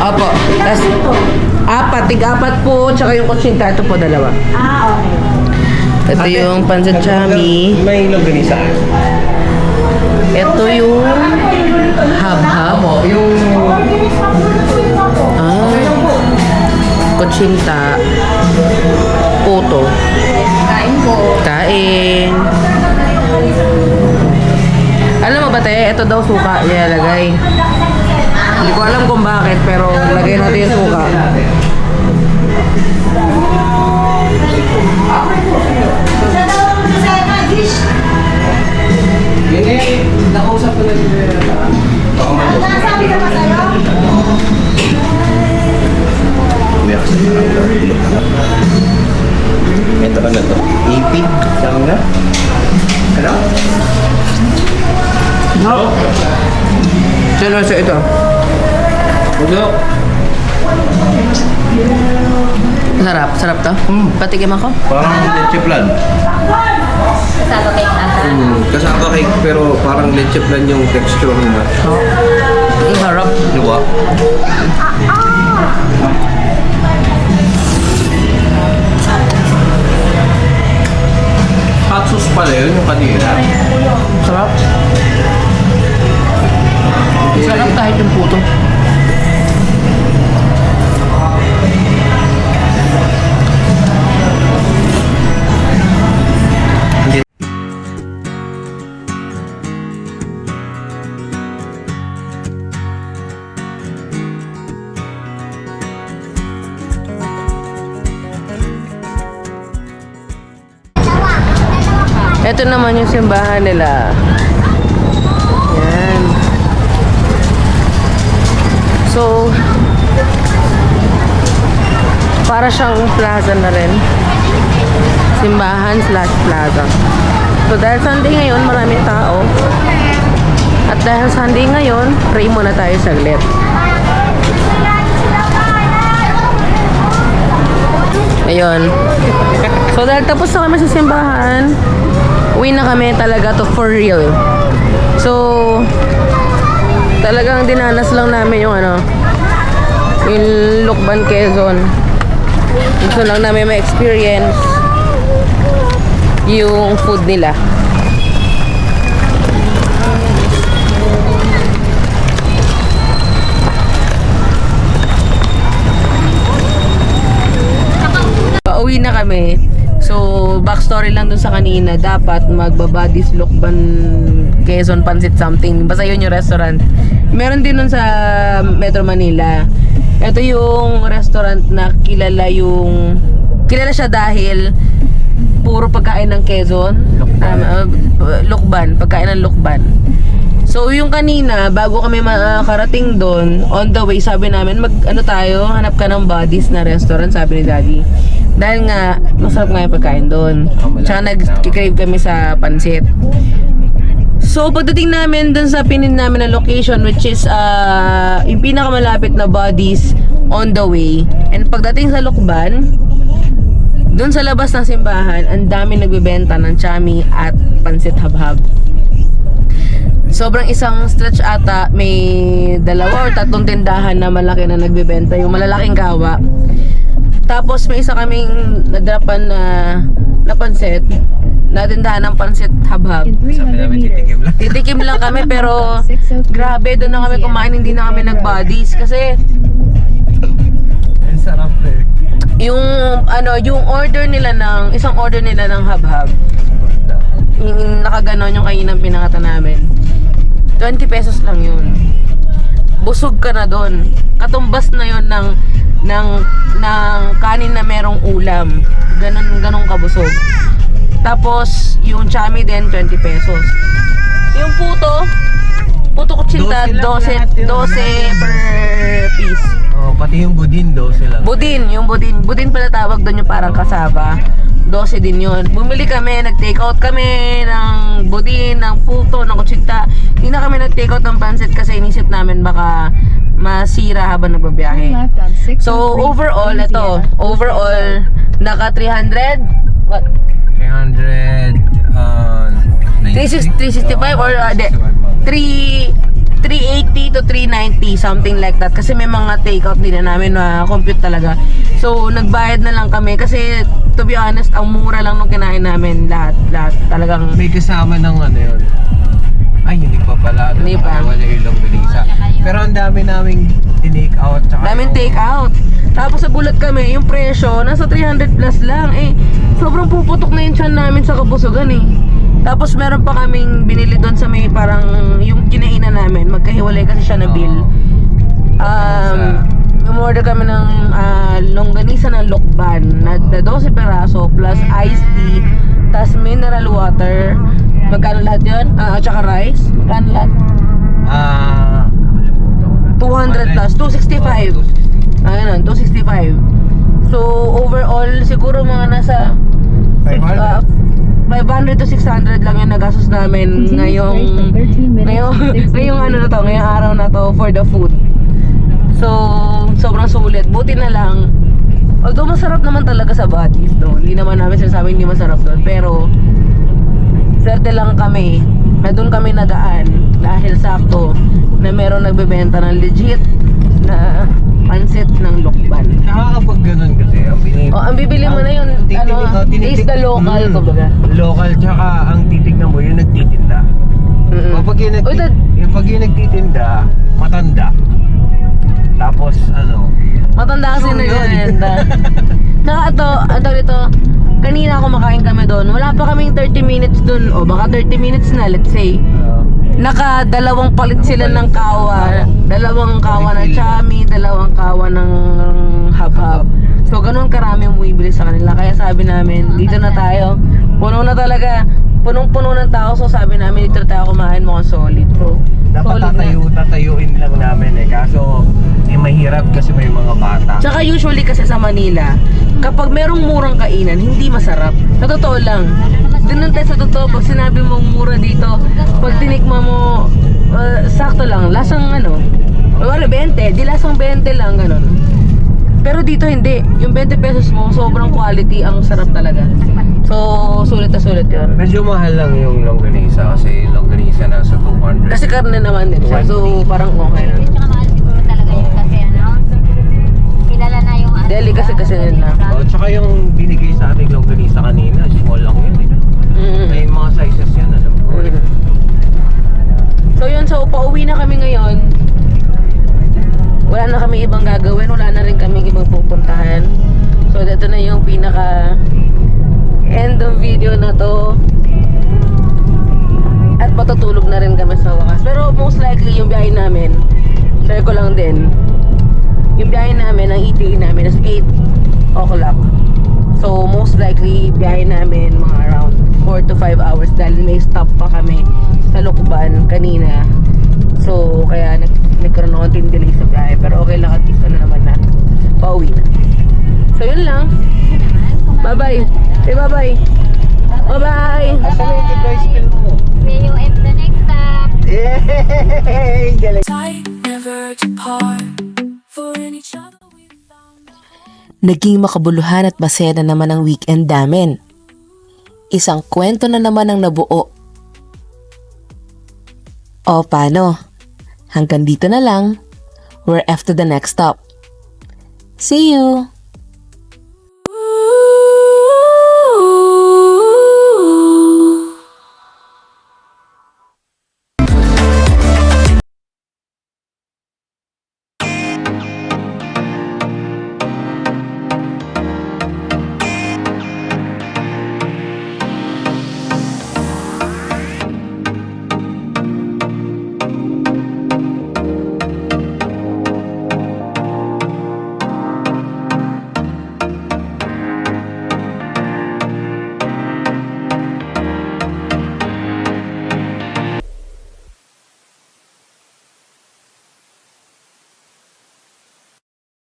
Opo. Tapos, tig-apat po. Tsaka yung kutsinta. Ito po, dalawa. Ito yung pansit chami. May longganisa. Ito yung hab-hab. Yung... Kutsinta. Puto. Kain po. Kain. Alam mo ba, te? Ito daw suka ilalagay. Hindi ko alam kung bakit, pero lagay natin yung suka. Yan eh, nakausap ko na nila. Ito ano to? Ipig? Lang na? Ano? No. Sino siya ito? Bulok. Sarap to? Patikim ako? Parang leche plan. Kasama kayo ata. Kasama cake pero parang leche plan yung texture niya. Ang sarap. Di ba? Hot sauce pala yun yung kanina. Sarap. Sarap kahit yung puto. Ito naman yung simbahan nila. Yan. So, para siyang plaza na rin. Simbahan/plaza. So, dahil Sunday ngayon, maraming tao. At dahil Sunday ngayon, pray muna tayo saglit. Ayun. So, dahil tapos na kami sa simbahan, uwi na kami talaga to for real. So, talagang dinanas lang namin yung yung Lucban, Quezon. Gusto lang namin ma-experience yung food nila. Pauwi na kami. So, backstory lang dun sa kanina, dapat magbabadis Lucban, Quezon, Pancit something. Basta yun yung restaurant. Meron din nun sa Metro Manila. Ito yung restaurant na kilala siya dahil puro pagkain ng Quezon. Lucban, pagkain ng Lucban. So, yung kanina, bago kami makarating doon, on the way, sabi namin, hanap ka ng buddies na restaurant, sabi ni Daddy. Dahil nga, masarap nga yung pagkain doon. Tsaka nag-crave kami sa pansit. So, pagdating namin doon sa pinin namin na location, which is yung pinakamalapit na buddies on the way. And pagdating sa Lucban, doon sa labas ng simbahan, ang dami nagbebenta ng chami at pansit habhab. Sobrang isang stretch ata, may 2 or 3 tindahan na malaki na nagbebenta, yung malalaking kawa. Tapos may isa kaming nadrapan na pansit, na tindahan ng pansit habhab. Sabi namin Titikim lang kami, pero grabe, doon na kami kumain, hindi na kami nag-buddies kasi Ang sarap eh. yung isang order nila ng habhab, yung nakaganon yung kainang pinangata namin, 20 pesos lang yun. Busog ka na doon. Katumbas na yun ng kanin na merong ulam. Ganun kabusog. Tapos, yung chami din, 20 pesos. Yung puto kutsinta, 12 per piece. Oh, pati yung budin, 12 lang. Budin pala tawag doon, yung parang kasaba. 12 din yun. Bumili kami, nag-take out kami ng budin, ng puto, ng kutsinta. Hindi na kami nag-take out ng pansit kasi inisip namin baka masira habang nagbabiyahe. So, overall, naka 300, what? 365 or 380 to 390, something like that. Kasi may mga take-out din na namin na compute talaga. So, nagbayad na lang kami kasi, to be honest, ang mura lang nung kinain namin lahat. Talagang May kasama ng yun. Ay, hindi pa pala. Hindi pa. Wala ilang bilisa. Pero ang dami naming tinake out. daming take-out. Tapos sa gulat kami, yung presyo, nasa 300 plus lang. Sobrang puputok na yung tiyan namin sa kabusugan eh. Tapos meron pa kaming binili doon sa may parang yung kinainan namin, magkahiwalay kasi siya na bill. umorder kami ng longganisa ng Lokban na 12 peraso plus iced tea, tas mineral water. Magkano lahat yun? At saka rice. Magkano lahat? 200 plus, 265. Ayun, 265. So, overall, siguro mga nasa 500 to 600 lang yung nagastos namin ngayong araw na to for the food. So, sobrang sulit. Buti na lang, although masarap naman talaga sa Batis, no? Hindi naman namin sinasabi hindi masarap doon. Pero, swerte lang kami na doon kami nadaan dahil sakto na meron nagbebenta ng legit na pansit ng Lokban. Saka kapag ganun kasi, Ang bibili mo na yun, is the local, kumbaga. Local, tsaka ang titignan mo, yung nagtitinda. Pag yung nagtitinda, matanda. Tapos, Matanda kasi na yun. Tsaka ito, kanina kumakain kami doon. Wala pa kaming 30 minutes doon. O baka 30 minutes na, let's say. Naka-dalawang palit sila ng kawa. Dalawang kawa ng chami, dalawang kawa ng hab-hab. So, ganun karami ang bumibili sa kanila. Kaya sabi namin, dito na tayo. Puno na talaga. Punong-puno ng tao. So, sabi namin, dito na tayo kumain mga solid. So, dapat tatayuin lang namin Kaso, mahirap kasi may mga bata. Tsaka usually kasi sa Manila, kapag merong murang kainan, hindi masarap. Sa totoo lang. Ganun tayo sa totoo. Pag sinabi mong mura dito, pag tinikma mo, sakto lang. Lasang wala 20. Di lasang 20 lang, ganun. Pero dito hindi. Yung 20 pesos mo, sobrang quality. Ang sarap talaga. So, sulit na sulit yun. Medyo mahal lang yung longganisa kasi yung longganisa nasa 200. Kasi karne naman din siya. So, parang okay lang. Tsaka mahal siguro talaga yun kasi kilala na yung Delicacy kasi nila. Tsaka yung binigay sa ating longganisa kanina, small lang yun May mga sizes yan, alam ko. So yun, so pauwi na kami ngayon. Wala na kami ibang gagawin, wala na rin kami ibang pupuntahan. So dito na yung pinaka end of video na to. At matutulog na rin kami sa wakas. Pero most likely yung biyahe namin, share ko lang din, yung biyahe namin, ang ETA namin is 8 o'clock. So most likely biyahe namin mga around 4 to 5 hours dahil may stop pa kami sa Lokban kanina. So kaya nagkaroon ng konting delay sa biyahe. Pero okay lang, at least naman na pauwi na. So yun lang. Bye bye. Say bye bye. Bye bye. Asa na yung tricycle mo? See you at the next stop. Yay! Galing! Never depart for each other. Naging makabuluhan at masaya na naman ang weekend namin. Isang kwento na naman ang nabuo. O paano? Hanggang dito na lang. We're off to the next stop. See you!